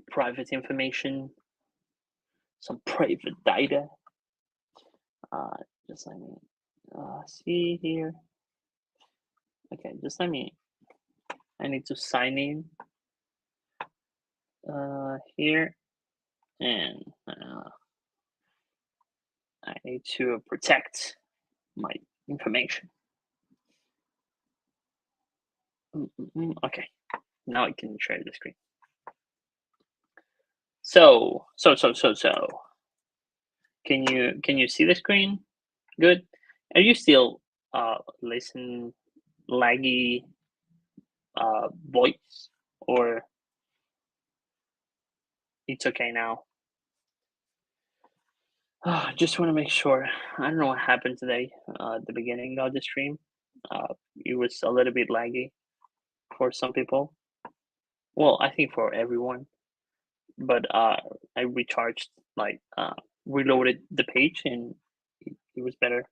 private information, some private data. Just let me see here. Okay, just let me. I need to sign in here, and I need to protect my information. Okay, now I can share the screen. So. Can you see the screen? Good. Are you still listen laggy voice, or it's okay now? Just want to make sure. I don't know what happened today at the beginning of the stream. It was a little bit laggy for some people. Well, I think for everyone. But I recharged, like reloaded the page, and it was better.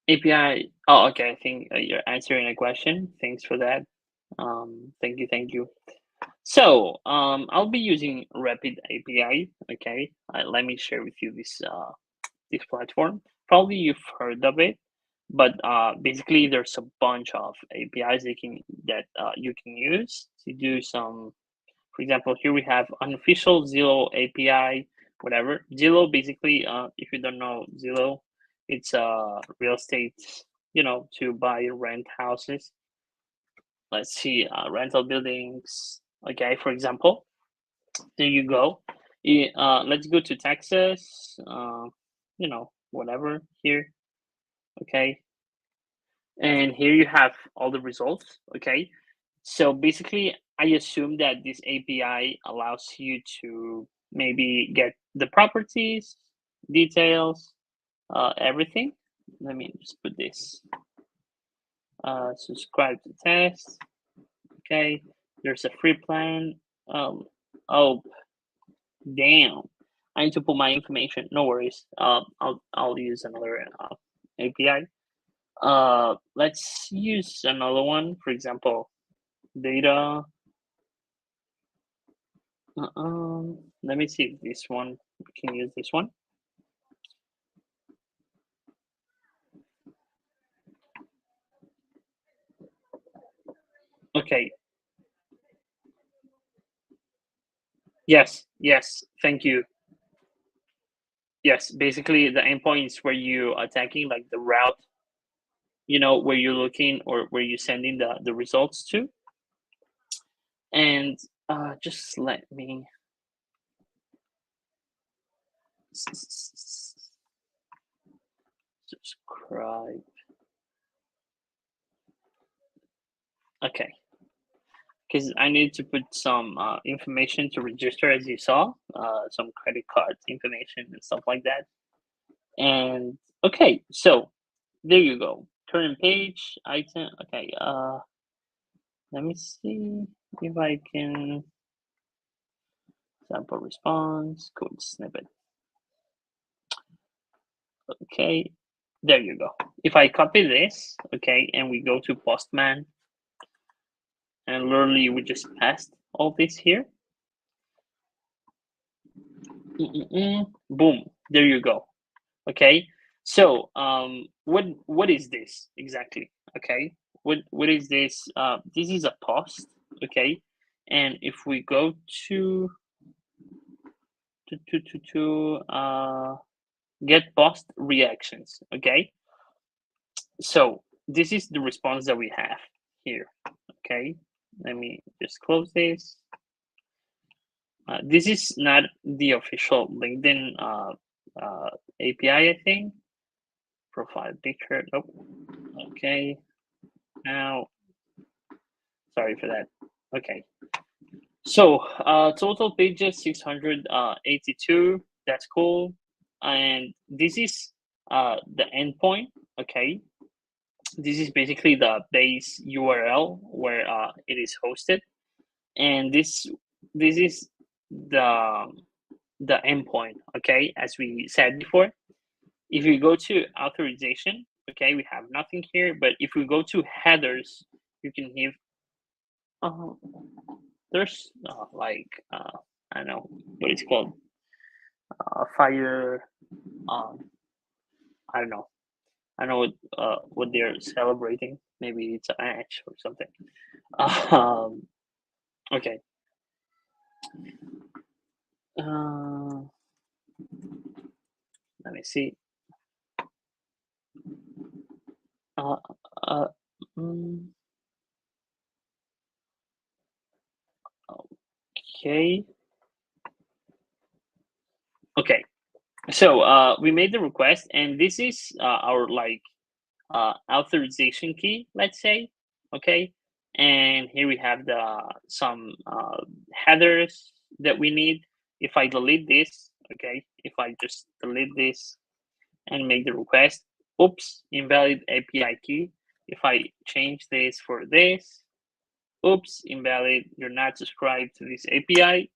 API. Oh, okay. I think you're answering a question. Thanks for that. Thank you. So I'll be using Rapid API. Okay, let me share with you this platform. Probably you've heard of it, but basically there's a bunch of APIs that you can use to do some. For example, here we have unofficial Zillow API, whatever. Zillow, basically, if you don't know Zillow, it's real estate, to buy and rent houses. Let's see, rental buildings. Okay, for example, there you go. Let's go to Texas, whatever here. Okay. And here you have all the results. Okay. So basically, I assume that this API allows you to maybe get the properties, details, everything. Let me just put this. Subscribe to test. Okay, there's a free plan. Oh, damn! I need to put my information. No worries. I'll use another API. Let's use another one. For example, data. Let me see if this one we can use this one. Okay. Yes. Yes. Thank you. Yes. Basically, the endpoint is where you attacking like the route. You know where you're looking or where you're sending the results to. And just let me subscribe. Okay. Because I need to put some information to register, as you saw, some credit card information and stuff like that. And okay, so there you go. Current page item. Okay. Let me see if I can sample response code snippet. Okay, there you go. If I copy this, okay, and we go to Postman, and literally we just passed all this here. Boom, there you go. Okay, so what is this exactly? Okay, what is this? This is a post. Okay, and if we go to get post reactions. Okay, so this is the response that we have here. Okay, let me just close this. This is not the official LinkedIn API, I think. Profile picture. Oh, okay. Now, sorry for that. Okay. So total pages 682. That's cool. And this is the endpoint. Okay. This is basically the base URL where it is hosted, and this is the endpoint. Okay, as we said before. If you go to authorization, okay, we have nothing here. But if we go to headers, you can have there's like I don't know what it's called, fire. I don't know. I know what they're celebrating. Maybe it's a match or something. Okay. Let me see. Uh, uh, mm, okay. Okay. So we made the request, and this is our like authorization key, let's say. Okay. And here we have some headers that we need. If I delete this, okay, if I just delete this and make the request, oops, invalid API key. If I change this for this, oops, invalid, you're not subscribed to this API.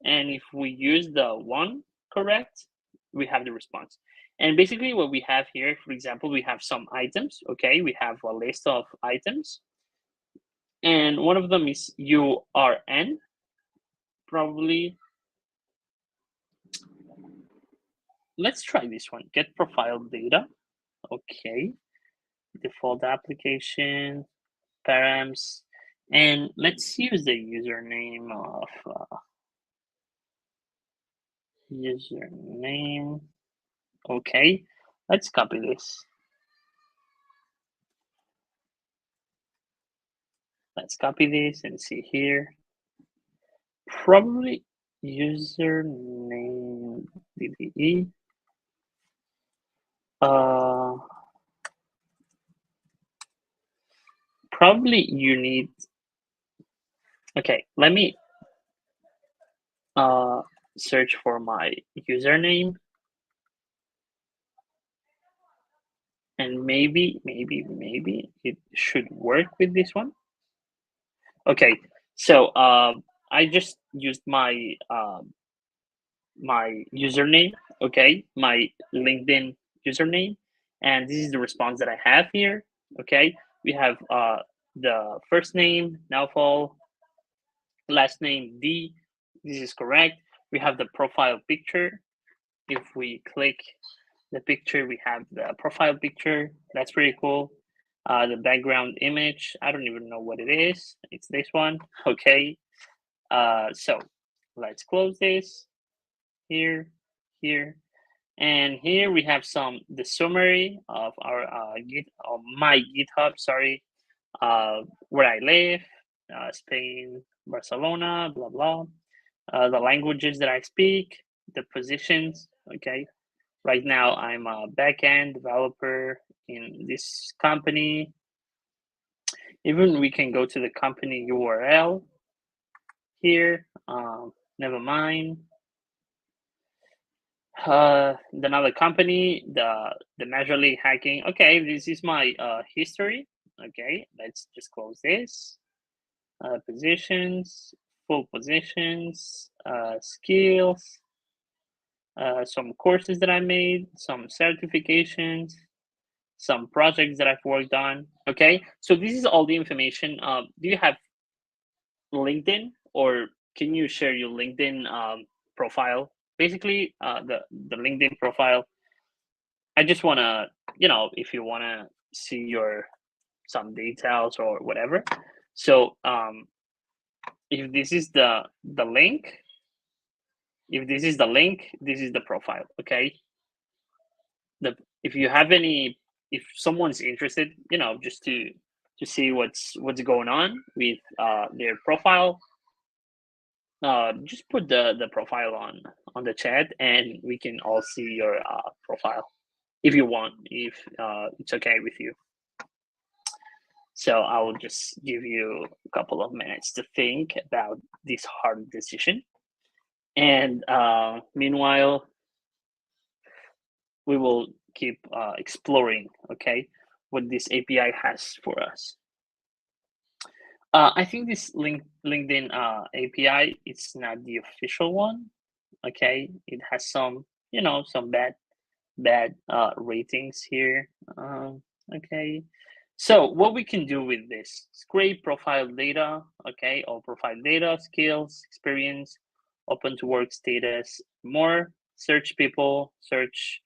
And if we use the one correct, we have the response. And basically what we have here, for example, we have some items, okay? We have a list of items. And one of them is URN, probably. Let's try this one, get profile data, okay. Default application, params, and let's use the username of username. Okay, let's copy this. Let's copy this and see here. Probably username DDE. Probably you need Okay, let me search for my username, and maybe it should work with this one. Okay, so I just used my my username, okay, my LinkedIn username, and this is the response that I have here. Okay, we have the first name Naufal, last name D. This is correct. We have the profile picture. If we click the picture, we have the profile picture. That's pretty cool. The background image, I don't even know what it is. It's this one. Okay. So let's close this here, here, and here we have the summary of our my GitHub. Sorry, where I live, Spain, Barcelona, blah blah. The languages that I speak, the positions. Okay, right now I'm a backend developer in this company. Even we can go to the company URL here. Never mind. Another company, the majorly hacking. Okay, this is my history. Okay, let's just close this. Positions, full positions, skills, some courses that I made, some certifications, some projects that I've worked on. Okay, so this is all the information. Do you have LinkedIn, or can you share your LinkedIn profile? Basically, the LinkedIn profile. I just want to, if you want to see your some details or whatever. So if this is the link, if this is the link, this is the profile. Okay. If you have any, if someone's interested, just to see what's going on with their profile, just put the profile on the chat, and we can all see your profile if you want, if it's okay with you. So I will just give you a couple of minutes to think about this hard decision. And meanwhile, we will keep exploring, okay, what this API has for us. I think this LinkedIn API, it's not the official one, okay? It has some, some bad ratings here. Okay, so what we can do with this, scrape profile data, okay, or profile data, skills, experience, open to work status, more, search people, search,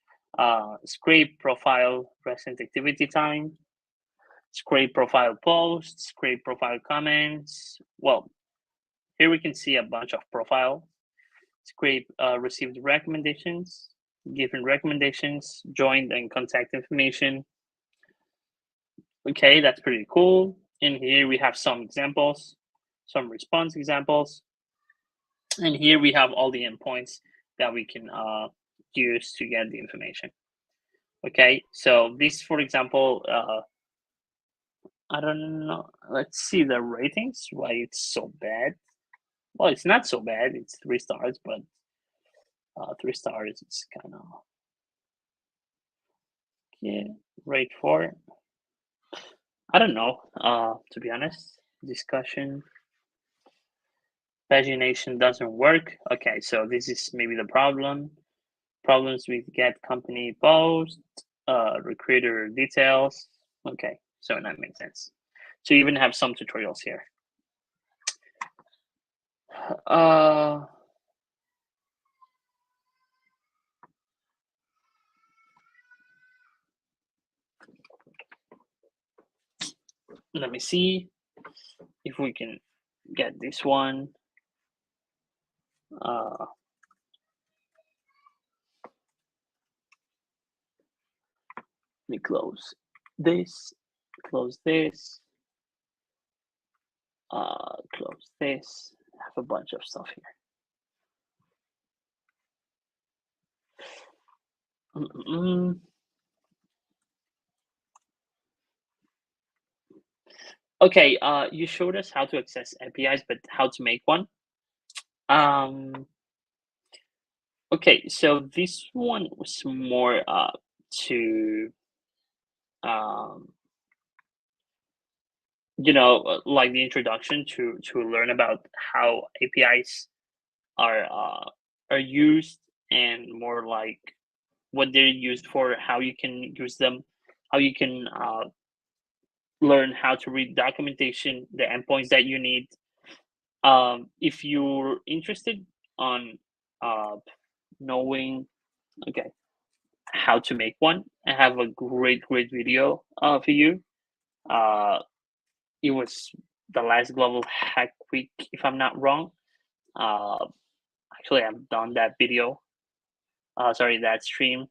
scrape profile recent activity time, scrape profile posts, scrape profile comments. Well, here we can see a bunch of profile, scrape received recommendations, given recommendations, joined and contact information. Okay, that's pretty cool. In here we have some examples, some response examples. And here we have all the endpoints that we can use to get the information. Okay, so this, for example, I don't know. Let's see the ratings, why it's so bad. Well, it's not so bad. It's 3 stars, but 3 stars, it's kind of, yeah, rate 4. I don't know, to be honest. Discussion. Pagination doesn't work. Okay, so this is maybe the problem. Problems with get company post, recruiter details. Okay, so that makes sense. So you even have some tutorials here. Let me see if we can get this one. Let me close this, close this, close this. I have a bunch of stuff here. Okay, you showed us how to access APIs, but how to make one. Okay, so this one was more to um, like the introduction to learn about how APIs are used, and more like what they're used for, how you can use them, how you can learn how to read documentation, the endpoints that you need. If you're interested on knowing, okay, how to make one, I have a great video for you. It was the last global hack week, if I'm not wrong. Uh, Actually, I've done that video. Sorry, that stream.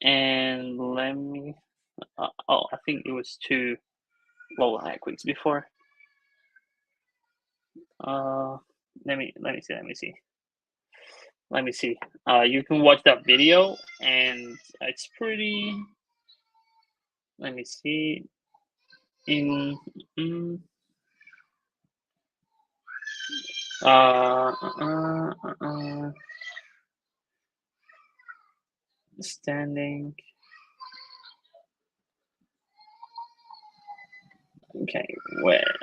And let me. Oh, I think it was 2 global hack weeks before. Let me see. You can watch that video, and it's pretty. Let me see. In standing. Okay, where?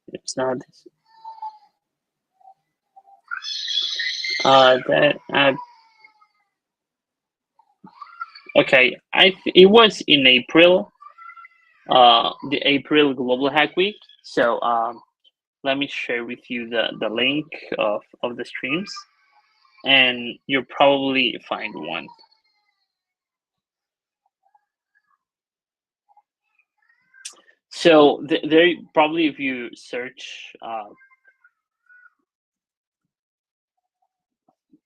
It's not. That. Okay, it was in April. The April Global Hack Week. So let me share with you the link of the streams, and you'll probably find one. So there probably, if you search.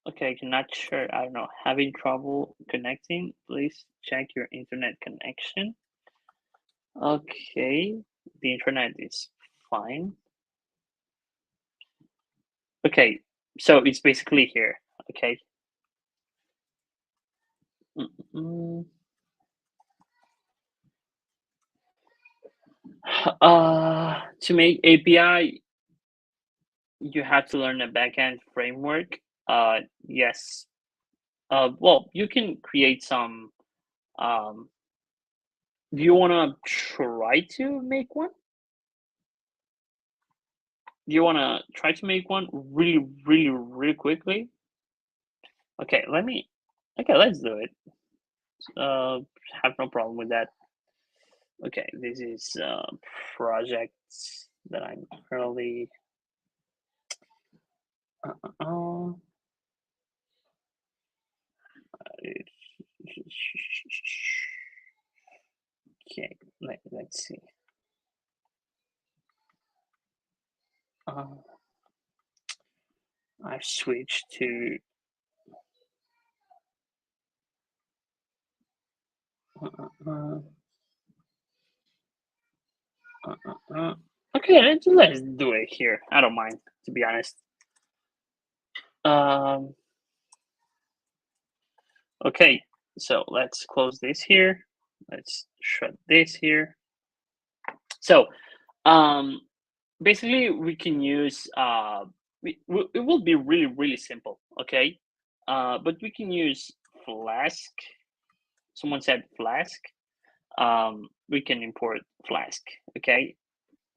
Okay, not sure. I don't know. Having trouble connecting? Please check your internet connection. Okay, the internet is fine. Okay, so it's basically here. Okay. To make API, you have to learn a backend framework. Yes. Well, you can create some. Do you want to try to make one? Do you want to try to make one really quickly? Okay, let's do it. Have no problem with that. Okay, this is a project that I'm currently. Okay, let's see. I've switched to. Okay, let's do it here. I don't mind, to be honest. Okay, so let's close this here. Let's shut this here. So, basically, we can use. It will be really simple. Okay, but we can use Flask. Someone said Flask. We can import Flask. Okay,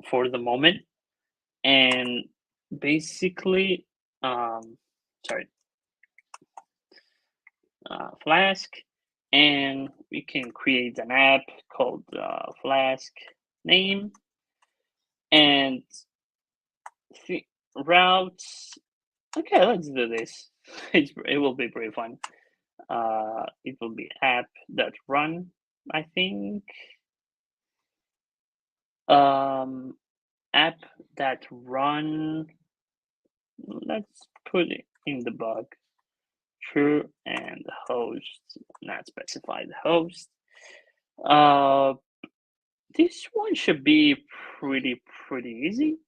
for the moment, and basically, sorry, Flask, and we can create an app called Flask name, and routes. Okay, let's do this. It will be pretty fun. It will be app.run, I think. App.run. Let's put it in the bug. True, and host, not specified host. This one should be pretty easy,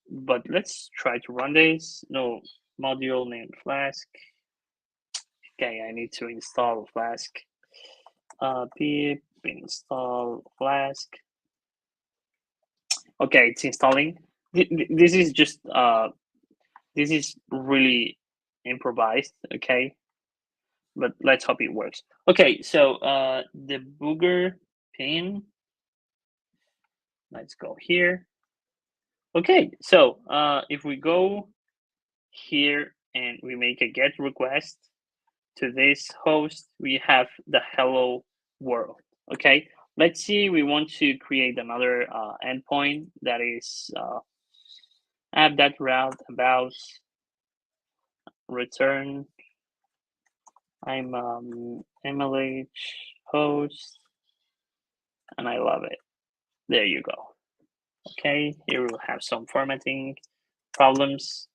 but let's try to run this. No module named Flask. Okay, I need to install Flask. Pip install Flask. Okay, it's installing. This is just this is really improvised. Okay, but let's hope it works. Okay, so debugger pin. Let's go here. Okay, so if we go here and we make a get request to this host, we have the hello world. Okay, let's see, we want to create another endpoint that is app.route about return. I'm MLH host, and I love it. There you go. Okay, here we'll have some formatting problems.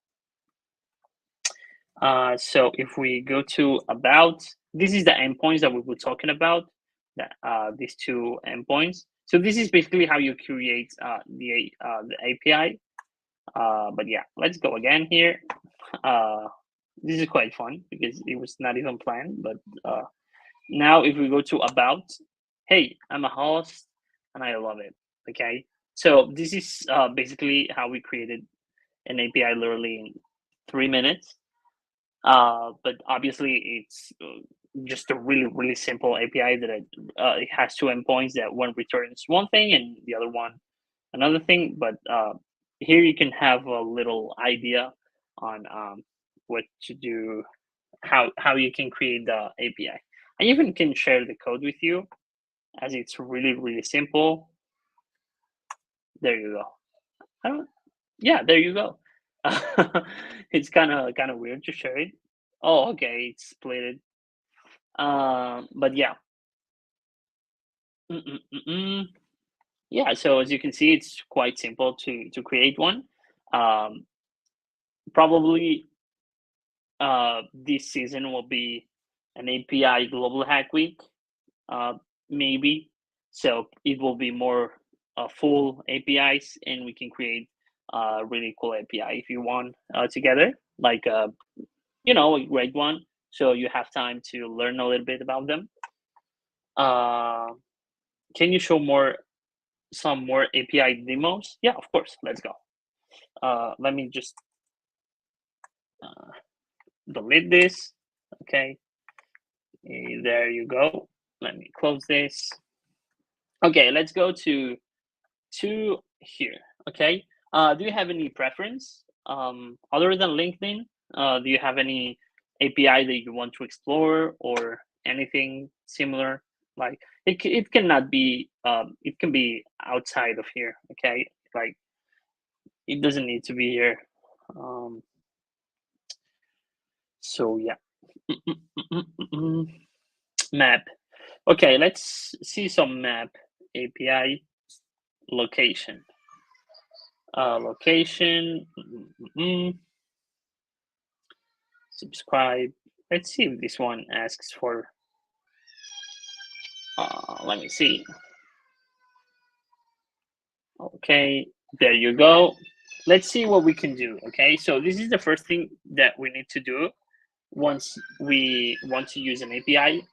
So if we go to about, this is the endpoints that we were talking about, that these two endpoints. So this is basically how you create the API. But yeah, let's go again here. This is quite fun because it was not even planned. But now if we go to about, hey, I'm a host and I love it. Okay, so this is basically how we created an API literally in 3 minutes. But obviously it's just a really simple API that it has two endpoints, that one returns one thing and the other one another thing. But here you can have a little idea on what to do, how you can create the API. I even can share the code with you, as it's really simple. There you go. Yeah, there you go. It's kind of weird to share it. Oh, okay, it's split. But yeah. Mm-mm-mm-mm. Yeah, so as you can see, it's quite simple to create one. Um, Probably this season will be an API Global Hack Week, maybe. So it will be more full APIs, and we can create a really cool API if you want together, like a great one. So you have time to learn a little bit about them. Can you show some more API demos? Yeah, of course. Let's go. Let me just delete this. Okay, there you go. Let me close this. Okay, let's go to here. Okay, do you have any preference other than LinkedIn? Do you have any API that you want to explore, or anything similar? Like it cannot be it can be outside of here. Okay, like it doesn't need to be here. So yeah. Map. Okay, let's see some map API location. Location. Subscribe. Let's see if this one asks for. Let me see. Okay, there you go. Let's see what we can do. Okay, so this is the first thing that we need to do once we want to use an API.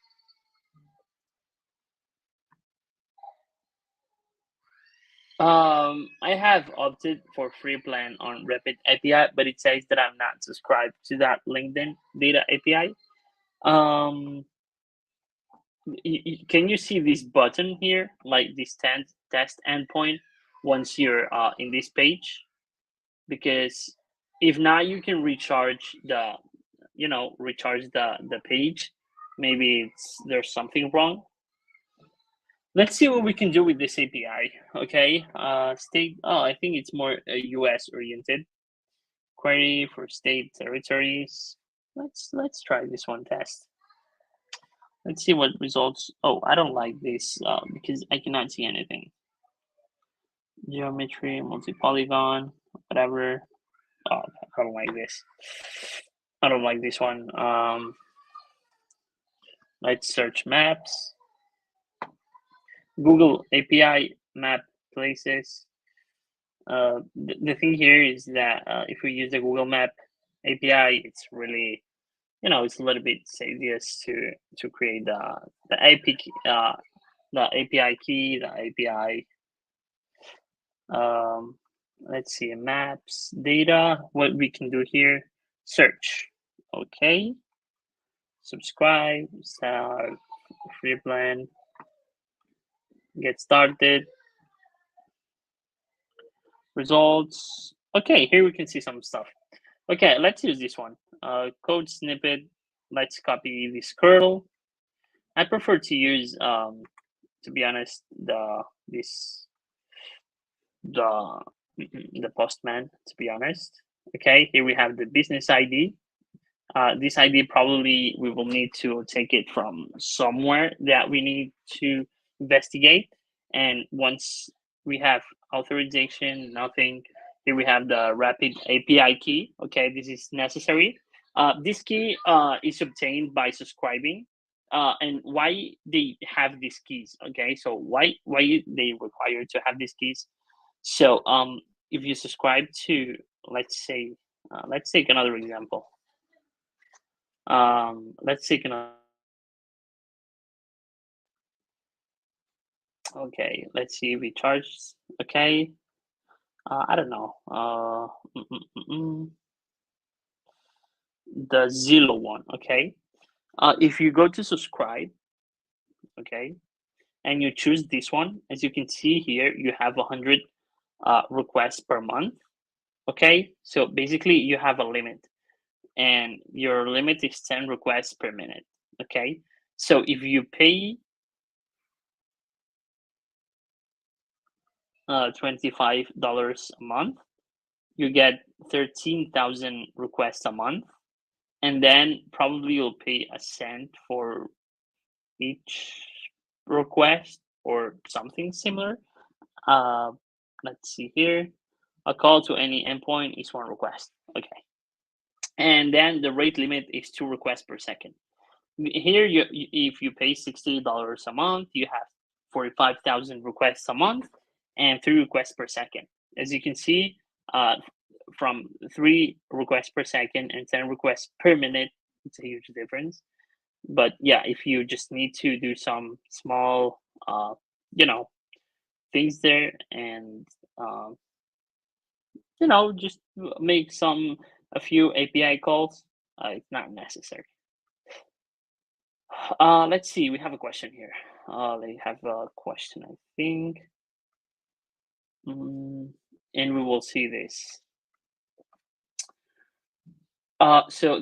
I have opted for free plan on Rapid API, but it says that I'm not subscribed to that LinkedIn data API. Can you see this button here, like this test endpoint, once you're in this page? Because if not, you can recharge the page. Maybe there's something wrong. Let's see what we can do with this API. Okay, state. Oh, I think it's more US oriented. Query for state territories. Let's try this one test. Let's see what results. Oh, I don't like this because I cannot see anything. Geometry, multi-polygon, whatever. Oh, I don't like this. I don't like this one. Let's search maps. Google API map places. The thing here is that if we use the Google Map API, it's really it's a little bit tedious to create the API key, the API. Let's see, maps, data. What we can do here, search. Okay, subscribe, start, free plan, get started, results. Okay, here we can see some stuff. Okay, let's use this one. Code snippet. Let's copy this curl. I prefer to use, to be honest, the postman. To be honest. Okay, here we have the business ID. This ID probably we will need to take it from somewhere that we need to investigate. And once we have authorization, nothing, here we have the rapid API key. Okay, this is necessary. This key is obtained by subscribing. And why they have these keys? Okay, so why they require to have these keys? So if you subscribe to, let's take another example. Let's take another. Okay, let's see. We charge. Okay. I don't know. The Zillow one. Okay. If you go to subscribe, okay, and you choose this one, as you can see here, you have 100 requests per month. Okay, so basically you have a limit, and your limit is 10 requests per minute. Okay, so if you pay $25 a month, you get 13,000 requests a month, and then probably you'll pay a cent for each request or something similar. Let's see here. A call to any endpoint is 1 request. Okay, and then the rate limit is 2 requests per second. Here, if you pay $60 a month, you have 45,000 requests a month and 3 requests per second. As you can see, from 3 requests per second and 10 requests per minute, it's a huge difference. But yeah, if you just need to do some small, things there, and just make a few API calls, it's not necessary. Let's see. We have a question here. They have a question, I think. And we will see this. So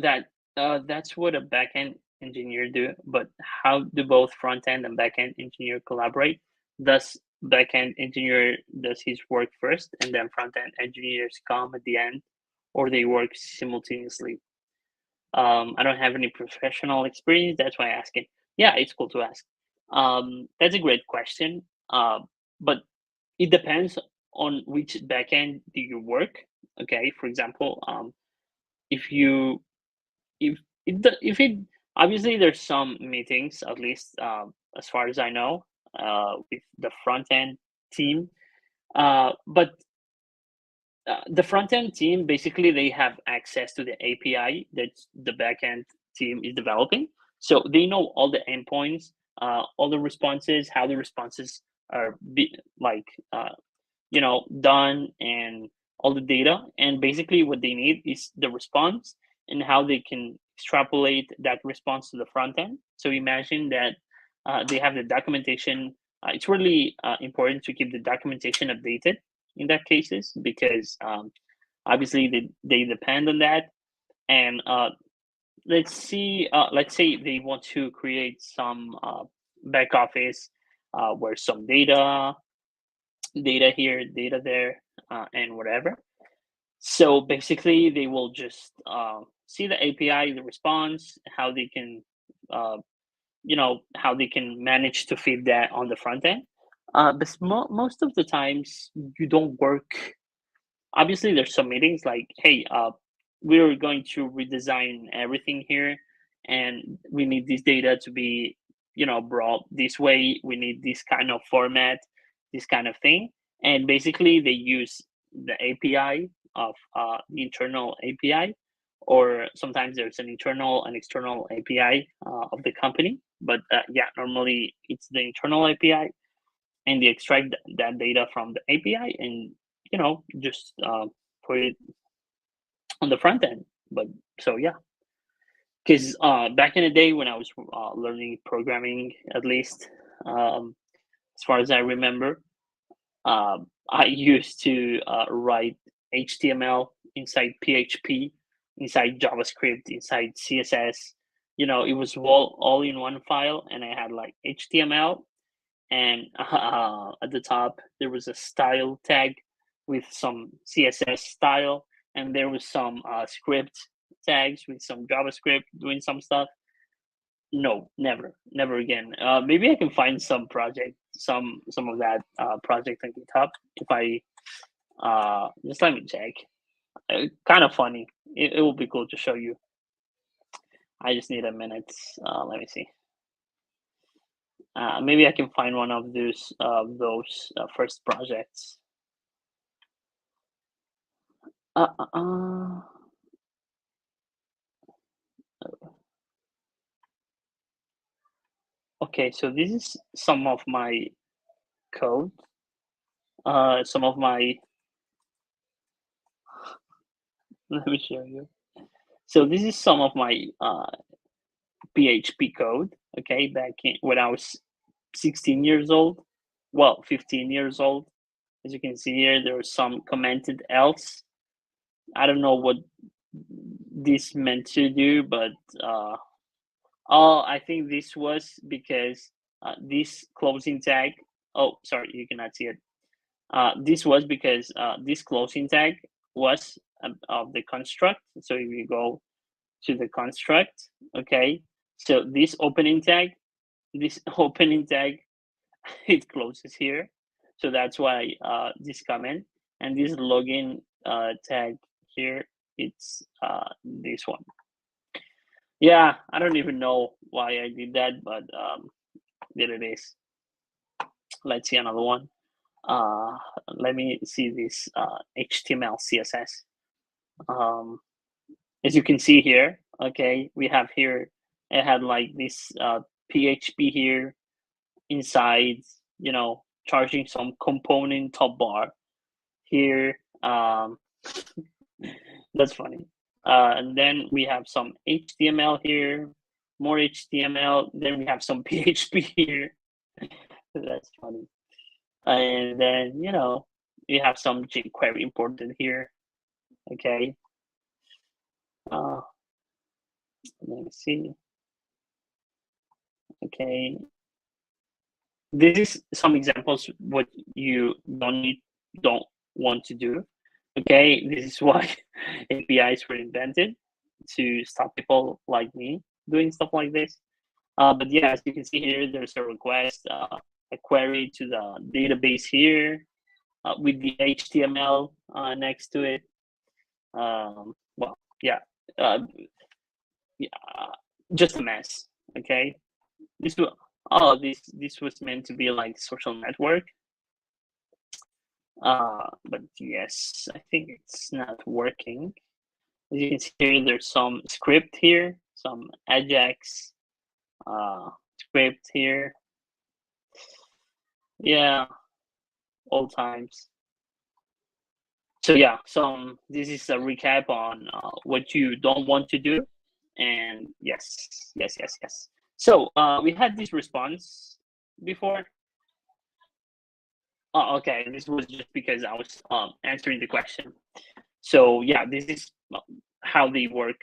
that's what a backend engineer do. But how do both front end and backend engineer collaborate? Does backend engineer does his work first, and then front end engineers come at the end, or they work simultaneously? I don't have any professional experience. That's why I ask it. Yeah, it's cool to ask. That's a great question. But it depends on which backend do you work. Okay, for example, if you if it obviously there's some meetings, at least as far as I know, with the front end team, but the front end team basically they have access to the API that the backend team is developing, so they know all the endpoints, all the responses, how the responses are done, and all the data. And basically what they need is the response and how they can extrapolate that response to the front end. So imagine that they have the documentation. It's really important to keep the documentation updated in that cases, because obviously they depend on that. And let's say they want to create some back office where some data here, data there, and whatever. So basically, they will just see the API, the response, how they can, how they can manage to feed that on the front end. But most of the times, you don't work. Obviously, there's some meetings like, hey, we're going to redesign everything here, and we need this data to be, brought this way. We need this kind of format, this kind of thing. And basically, they use the API of the internal API, or sometimes there's an internal and external API of the company. But yeah, normally it's the internal API, and they extract that data from the API, and just put it on the front end. But so yeah, because back in the day when I was learning programming, at least as far as I remember, I used to write HTML inside PHP, inside JavaScript, inside CSS. It was all in one file, and I had like HTML, and at the top there was a style tag with some CSS style, and there was some script tags with some JavaScript doing some stuff. No, never again. Maybe I can find some project, some of that project on GitHub. If I just let me check. Kind of funny. It will be cool to show you. I just need a minute. Let me see. Maybe I can find one of those first projects. Okay, so this is some of my code. Some of my. Let me show you. So this is some of my PHP code. Okay, back when I was 16 years old. Well, 15 years old. As you can see here, there was some commented else. I don't know what this meant to do, but I think this was because this closing tag. Oh, sorry, you cannot see it. This was because this closing tag was of the construct. So if you go to the construct, okay, so this opening tag, it closes here. So that's why this comment, and this login tag here, it's this one. Yeah, I don't even know why I did that, but there it is. Let's see another one. Let me see this HTML CSS. As you can see here, okay, we have here, it had like this PHP here inside, charging some component top bar here. That's funny. And then we have some HTML here, more HTML. Then we have some PHP here. That's funny. And then, we have some jQuery imported here. Okay. Let me see. Okay. This is some examples what you don't want to do. Okay, this is why APIs were invented, to stop people like me doing stuff like this. But yeah, as you can see here, there's a request, a query to the database here with the HTML next to it. Well, yeah, just a mess. Okay, this was meant to be like social network. But yes, I think it's not working. As you can see here, there's some script here, some Ajax script here. Yeah, old times. So yeah, this is a recap on what you don't want to do, and yes. So we had this response before. Oh, okay, this was just because I was answering the question. So yeah, this is how they work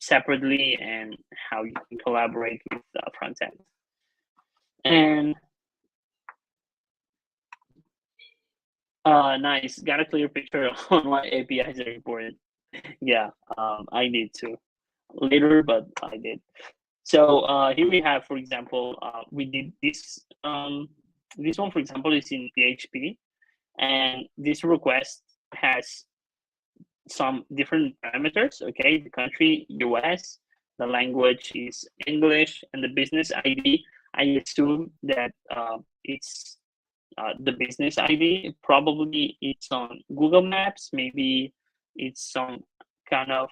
separately and how you can collaborate with front end. And nice, got a clear picture on why APIs are important. Yeah, I need to later, but I did. So here we have, for example, we did this. This one, for example, is in PHP, and this request has some different parameters. Okay, the country US, the language is English, and the business ID. I assume that it's the business ID. Probably it's on Google Maps. Maybe it's some kind of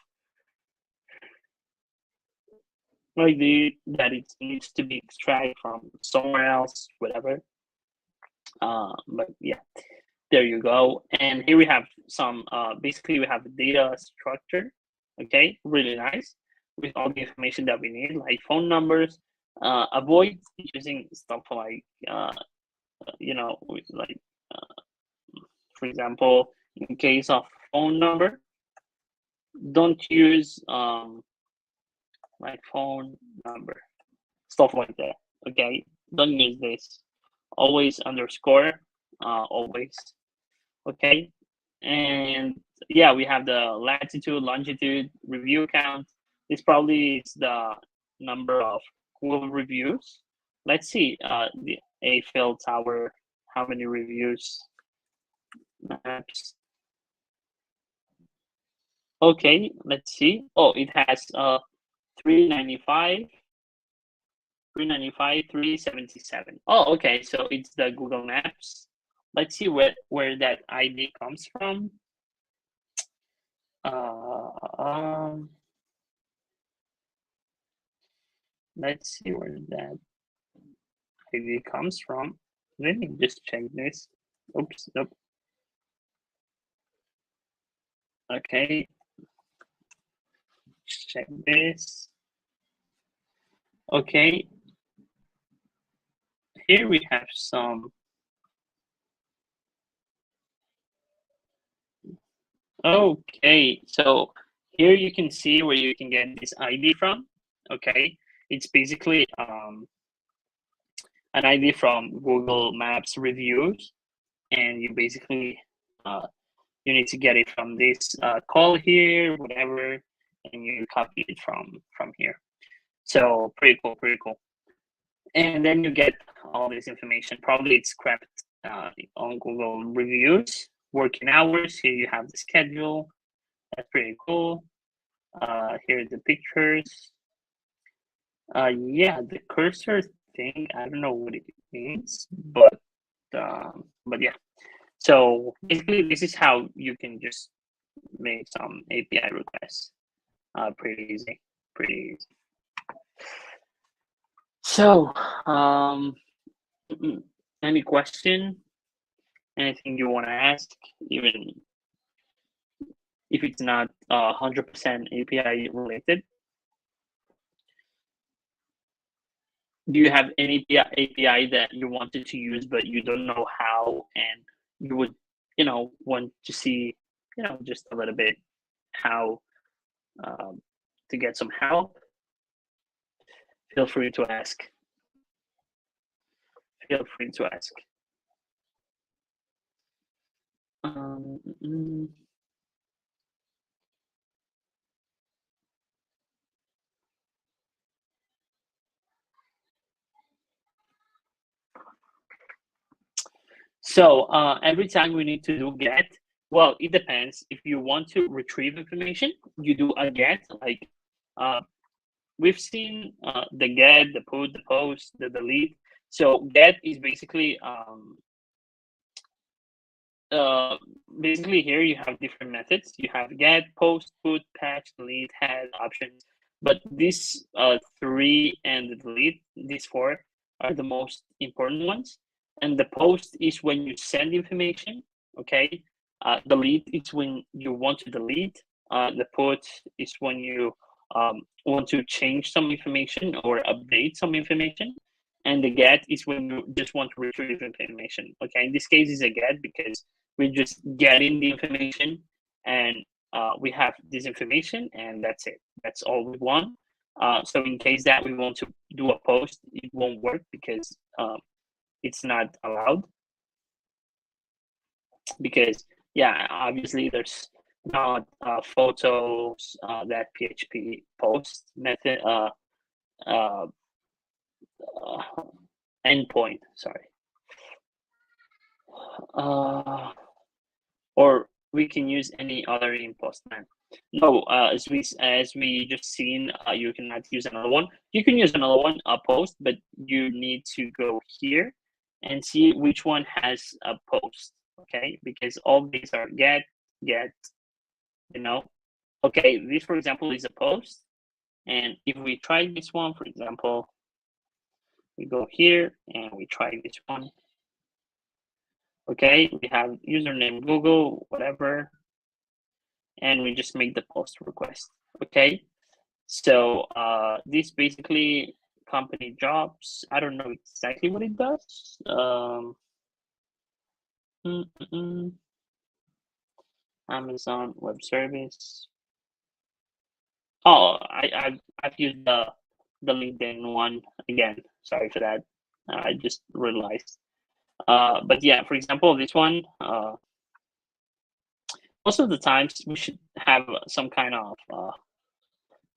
that it needs to be extracted from somewhere else, whatever. But yeah, there you go. And here we have some, basically we have a data structure, okay, really nice, with all the information that we need, like phone numbers. Avoid using stuff like, like, for example, in case of phone number, don't use like phone number, stuff like that, okay? Don't use this. Always underscore, always, okay? And yeah, we have the latitude, longitude, review count. This probably is the number of Google reviews. Let's see, the Eiffel Tower, how many reviews? Maps. Okay, let's see. Oh, it has 395, 377. Oh, okay, so it's the Google Maps. Let's see where that ID comes from. Let's see where that ID comes from. Let me just check this. Oops, nope. Okay, check this. Okay, here we have some. Okay, so here you can see where you can get this ID from. Okay, it's basically an ID from Google Maps reviews, and you basically you need to get it from this call here, whatever, and you copy it from here. So pretty cool, pretty cool. And then you get all this information. Probably it's scrapped on Google reviews. Working hours. Here you have the schedule. That's pretty cool. Here are the pictures. Yeah, the cursor thing, I don't know what it means, but yeah. So basically, this is how you can just make some API requests. Pretty easy, pretty easy. So, any question? Anything you want to ask, even if it's not 100% API related? Do you have any API that you wanted to use but you don't know how, and you would, want to see, just a little bit how to get some help? Feel free to ask. Feel free to ask. So every time we need to do get, well, it depends. If you want to retrieve information, you do a get. Like we've seen the get, the put, the post, the delete. So get is basically basically here you have different methods. You have get, post, put, patch, delete, head, options. But these three and the delete, these four are the most important ones. And the post is when you send information, okay? Delete is when you want to delete. The put is when you want to change some information or update some information. And the get is when you just want to retrieve information, okay? In this case, it's a get because we're just getting the information, and we have this information, and that's it. That's all we want. So in case that we want to do a post, it won't work because it's not allowed. Because yeah, obviously there's not photos that PHP post method endpoint. Sorry. Or we can use any other in Postman. No, as we just seen, you cannot use another one. You can use another one, a post, but you need to go here and see which one has a post, okay? Because all these are get, Okay, this, for example, is a post. And if we try this one, for example, we go here and we try this one. Okay, we have username Google, whatever, and we just make the post request. Okay, so this basically company jobs. I don't know exactly what it does. Amazon Web Service. Oh, I've used the LinkedIn one again. Sorry for that. I just realized. But yeah, for example, this one. Most of the times we should have some kind of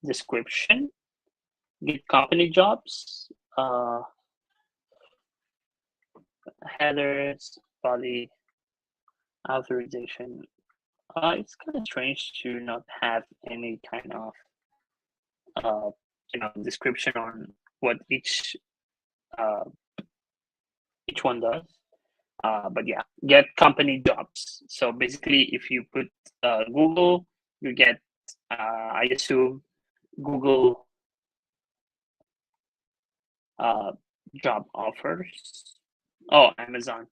description. Get company jobs. Headers, body, authorization. It's kind of strange to not have any kind of description on what each one does. But yeah, get company jobs. So basically, if you put Google, you get, I assume, Google job offers. Oh, Amazon.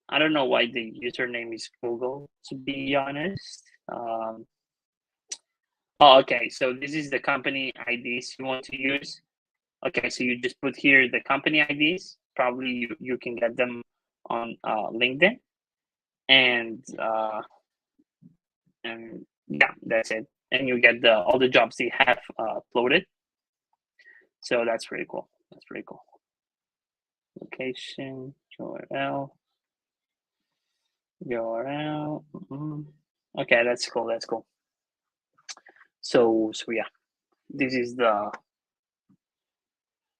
I don't know why the username is Google, to be honest. Oh, okay. So this is the company IDs you want to use. Okay, so you just put here the company IDs. Probably you can get them on LinkedIn. And yeah, that's it. And you get all the jobs they have uploaded. So that's pretty cool. That's pretty cool. Location, URL. Okay, that's cool. That's cool. So yeah, this is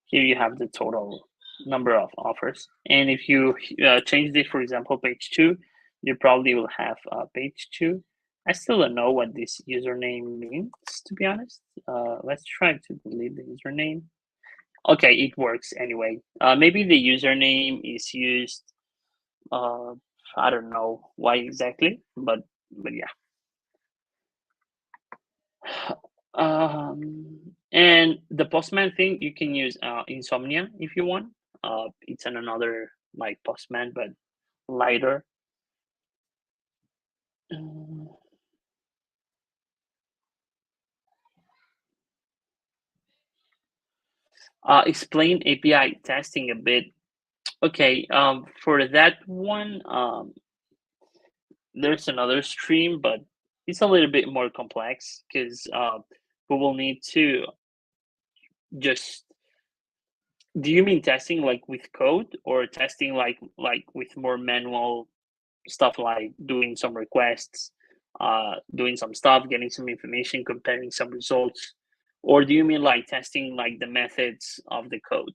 here you have the total number of offers. And if you change this, for example, page 2, you probably will have page 2. I still don't know what this username means, to be honest. Let's try to delete the username. Okay, it works anyway. Maybe the username is used. I don't know why exactly, but yeah. And the Postman thing, you can use Insomnia if you want. It's another like Postman, but lighter. Explain API testing a bit. Okay, for that one, there's another stream, but it's a little bit more complex because we will need to just. Do you mean testing like with code or testing like with more manual stuff, like doing some requests, doing some stuff, getting some information, comparing some results? Or do you mean like testing like the methods of the code?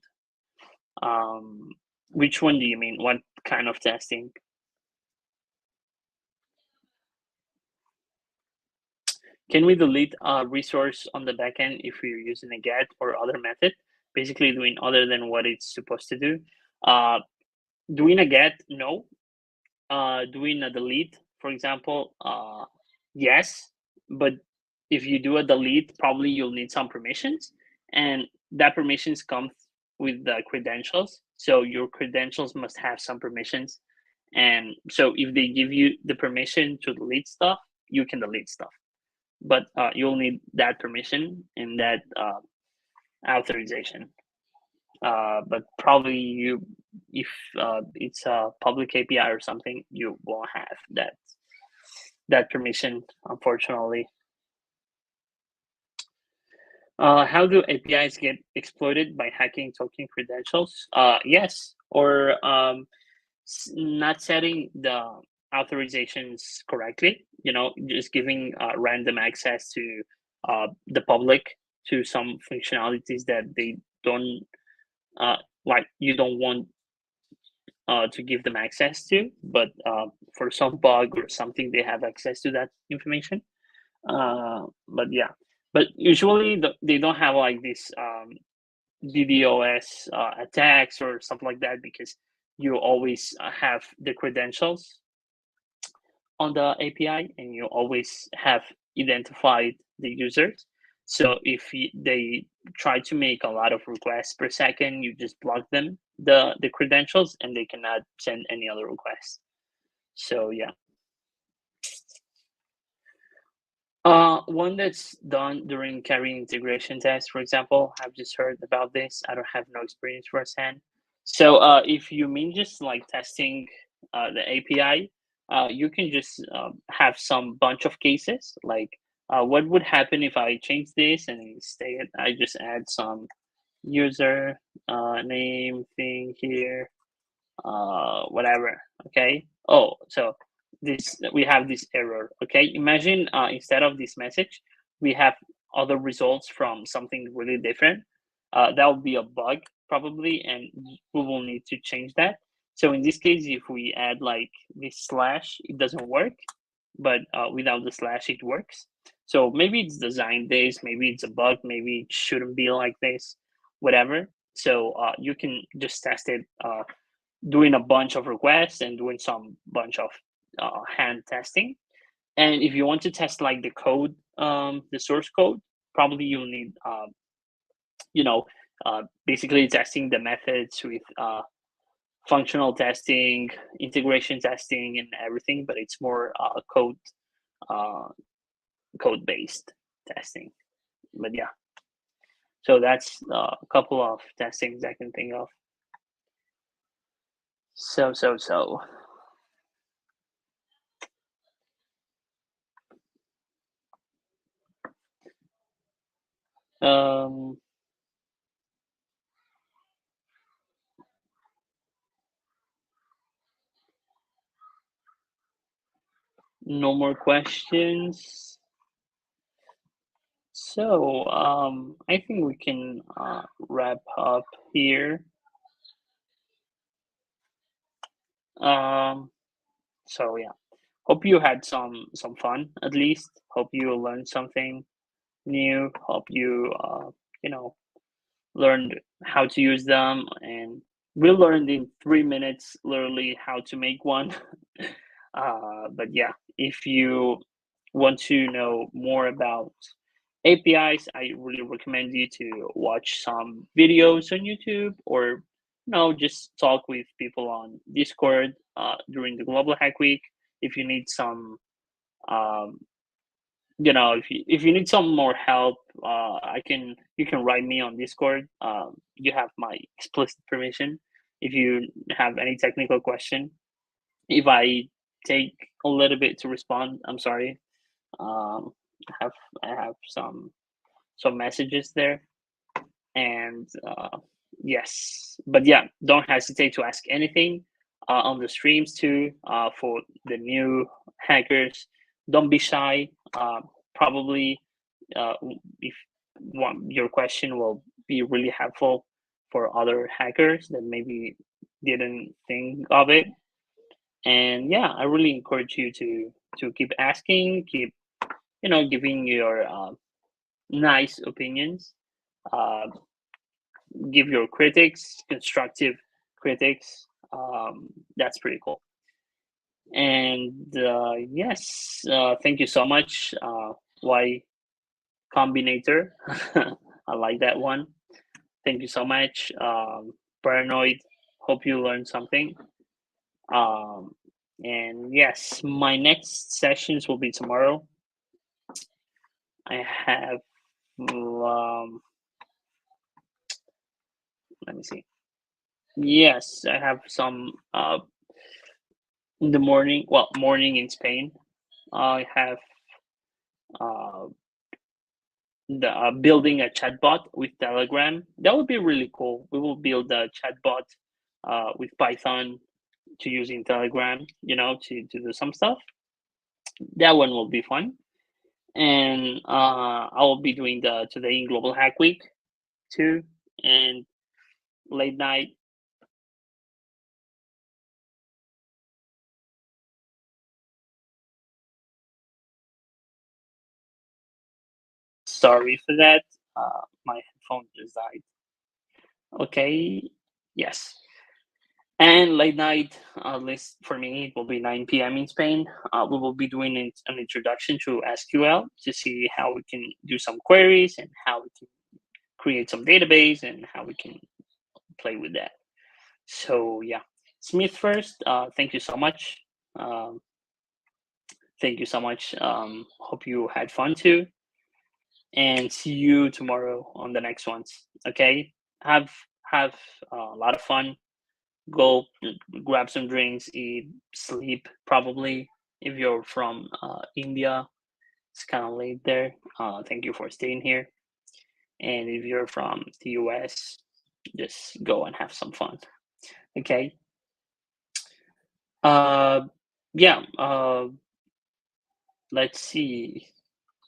Which one do you mean? What kind of testing? Can we delete a resource on the backend if we're using a get or other method? Basically doing other than what it's supposed to do. Doing a get, no. Doing a delete, for example, yes. But if you do a delete, probably you'll need some permissions, and that permissions comes with the credentials. So your credentials must have some permissions. And so if they give you the permission to delete stuff, you can delete stuff. But you'll need that permission and that authorization. But probably if it's a public API or something, you won't have that permission, unfortunately. How do APIs get exploited by hacking token credentials? Yes, or not setting the authorizations correctly. Just giving random access to the public to some functionalities that they don't like. You don't want to give them access to, but for some bug or something, they have access to that information. But yeah, but usually they don't have like this DDoS attacks or something like that, because you always have the credentials on the API and you always have identified the users. So if they try to make a lot of requests per second, you just block them the credentials, and they cannot send any other requests. So yeah. One that's done during carry integration test, for example. I've just heard about this. I don't have no experience firsthand. So if you mean just like testing the API, you can just have some bunch of cases. Like, what would happen if I change this and instead I just add some user name thing here, whatever. Okay. Oh, so this we have this error. Okay, imagine instead of this message, we have other results from something really different. That would be a bug probably, and we will need to change that. So in this case, if we add like this slash, it doesn't work, but without the slash, it works. So maybe it's designed this, maybe it's a bug, maybe it shouldn't be like this, whatever. So you can just test it doing a bunch of requests and doing some bunch of hand testing. And if you want to test like the code, the source code, probably you'll need, you know, basically testing the methods with functional testing, integration testing, and everything. But it's more uh, code based testing. But yeah, so that's a couple of testings I can think of. So. Um, no more questions. So I think we can wrap up here. Um, so yeah, hope you had some fun at least. Hope you learned something new. Hope you you know learned how to use them, and we learned in 3 minutes literally how to make one. But yeah, if you want to know more about APIs, I really recommend you to watch some videos on YouTube, or just talk with people on Discord during the Global Hack Week. If you need some, um, if you need some more help, you can write me on Discord. You have my explicit permission. If you have any technical question, if I take a little bit to respond, I'm sorry. Um, I have some messages there, and yes, but yeah, don't hesitate to ask anything on the streams too. For the new hackers, don't be shy. Probably, uh, if your question will be really helpful for other hackers that maybe didn't think of it. And yeah, I really encourage you to keep asking, keep giving your nice opinions. Uh, give your critics constructive critics. That's pretty cool. And yes, thank you so much, Y Combinator. I like that one. Thank you so much. Paranoid. Hope you learned something. Um, and yes, my next sessions will be tomorrow. I have let me see. Yes, I have some in the morning. Well, morning in Spain. I have uh, the building a chatbot with Telegram. That would be really cool. We will build a chatbot with Python to use in Telegram. To do some stuff. That one will be fun. And I will be doing the Today in Global Hack Week too, and late night. Sorry for that. My headphone just died. Okay. Yes. And late night, at least for me, it will be 9 p.m. in Spain. We will be doing an introduction to SQL to see how we can do some queries and how we can create some database and how we can play with that. So yeah, Smith first. Thank you so much. Um, thank you so much. Hope you had fun too, and see you tomorrow on the next ones. Okay, have a lot of fun. Go grab some drinks, eat, sleep. Probably if you're from India, it's kind of late there. Thank you for staying here. And if you're from the US, just go and have some fun. Okay. Uh, yeah. Let's see.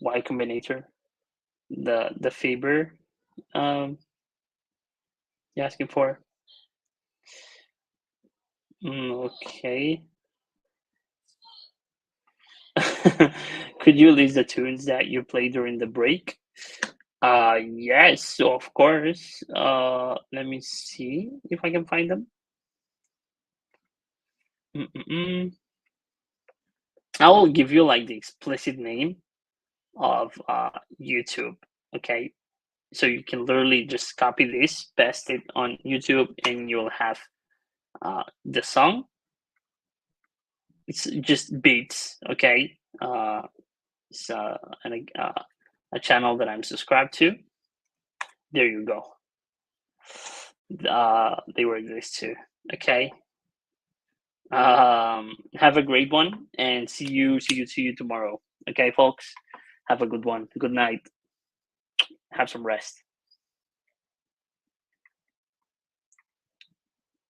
Y Combinator. The Faber. Um, you asking for? Okay. Could you list the tunes that you played during the break? Yes, of course. Let me see if I can find them. Mm-mm-mm. I will give you like the explicit name of YouTube. Okay, so you can literally just copy this, paste it on YouTube, and you'll have the song. It's just beats. Okay, it's a channel that I'm subscribed to. There you go. They were this too. Okay. Have a great one, and see you tomorrow. Okay, folks. Have a good one. Good night. Have some rest.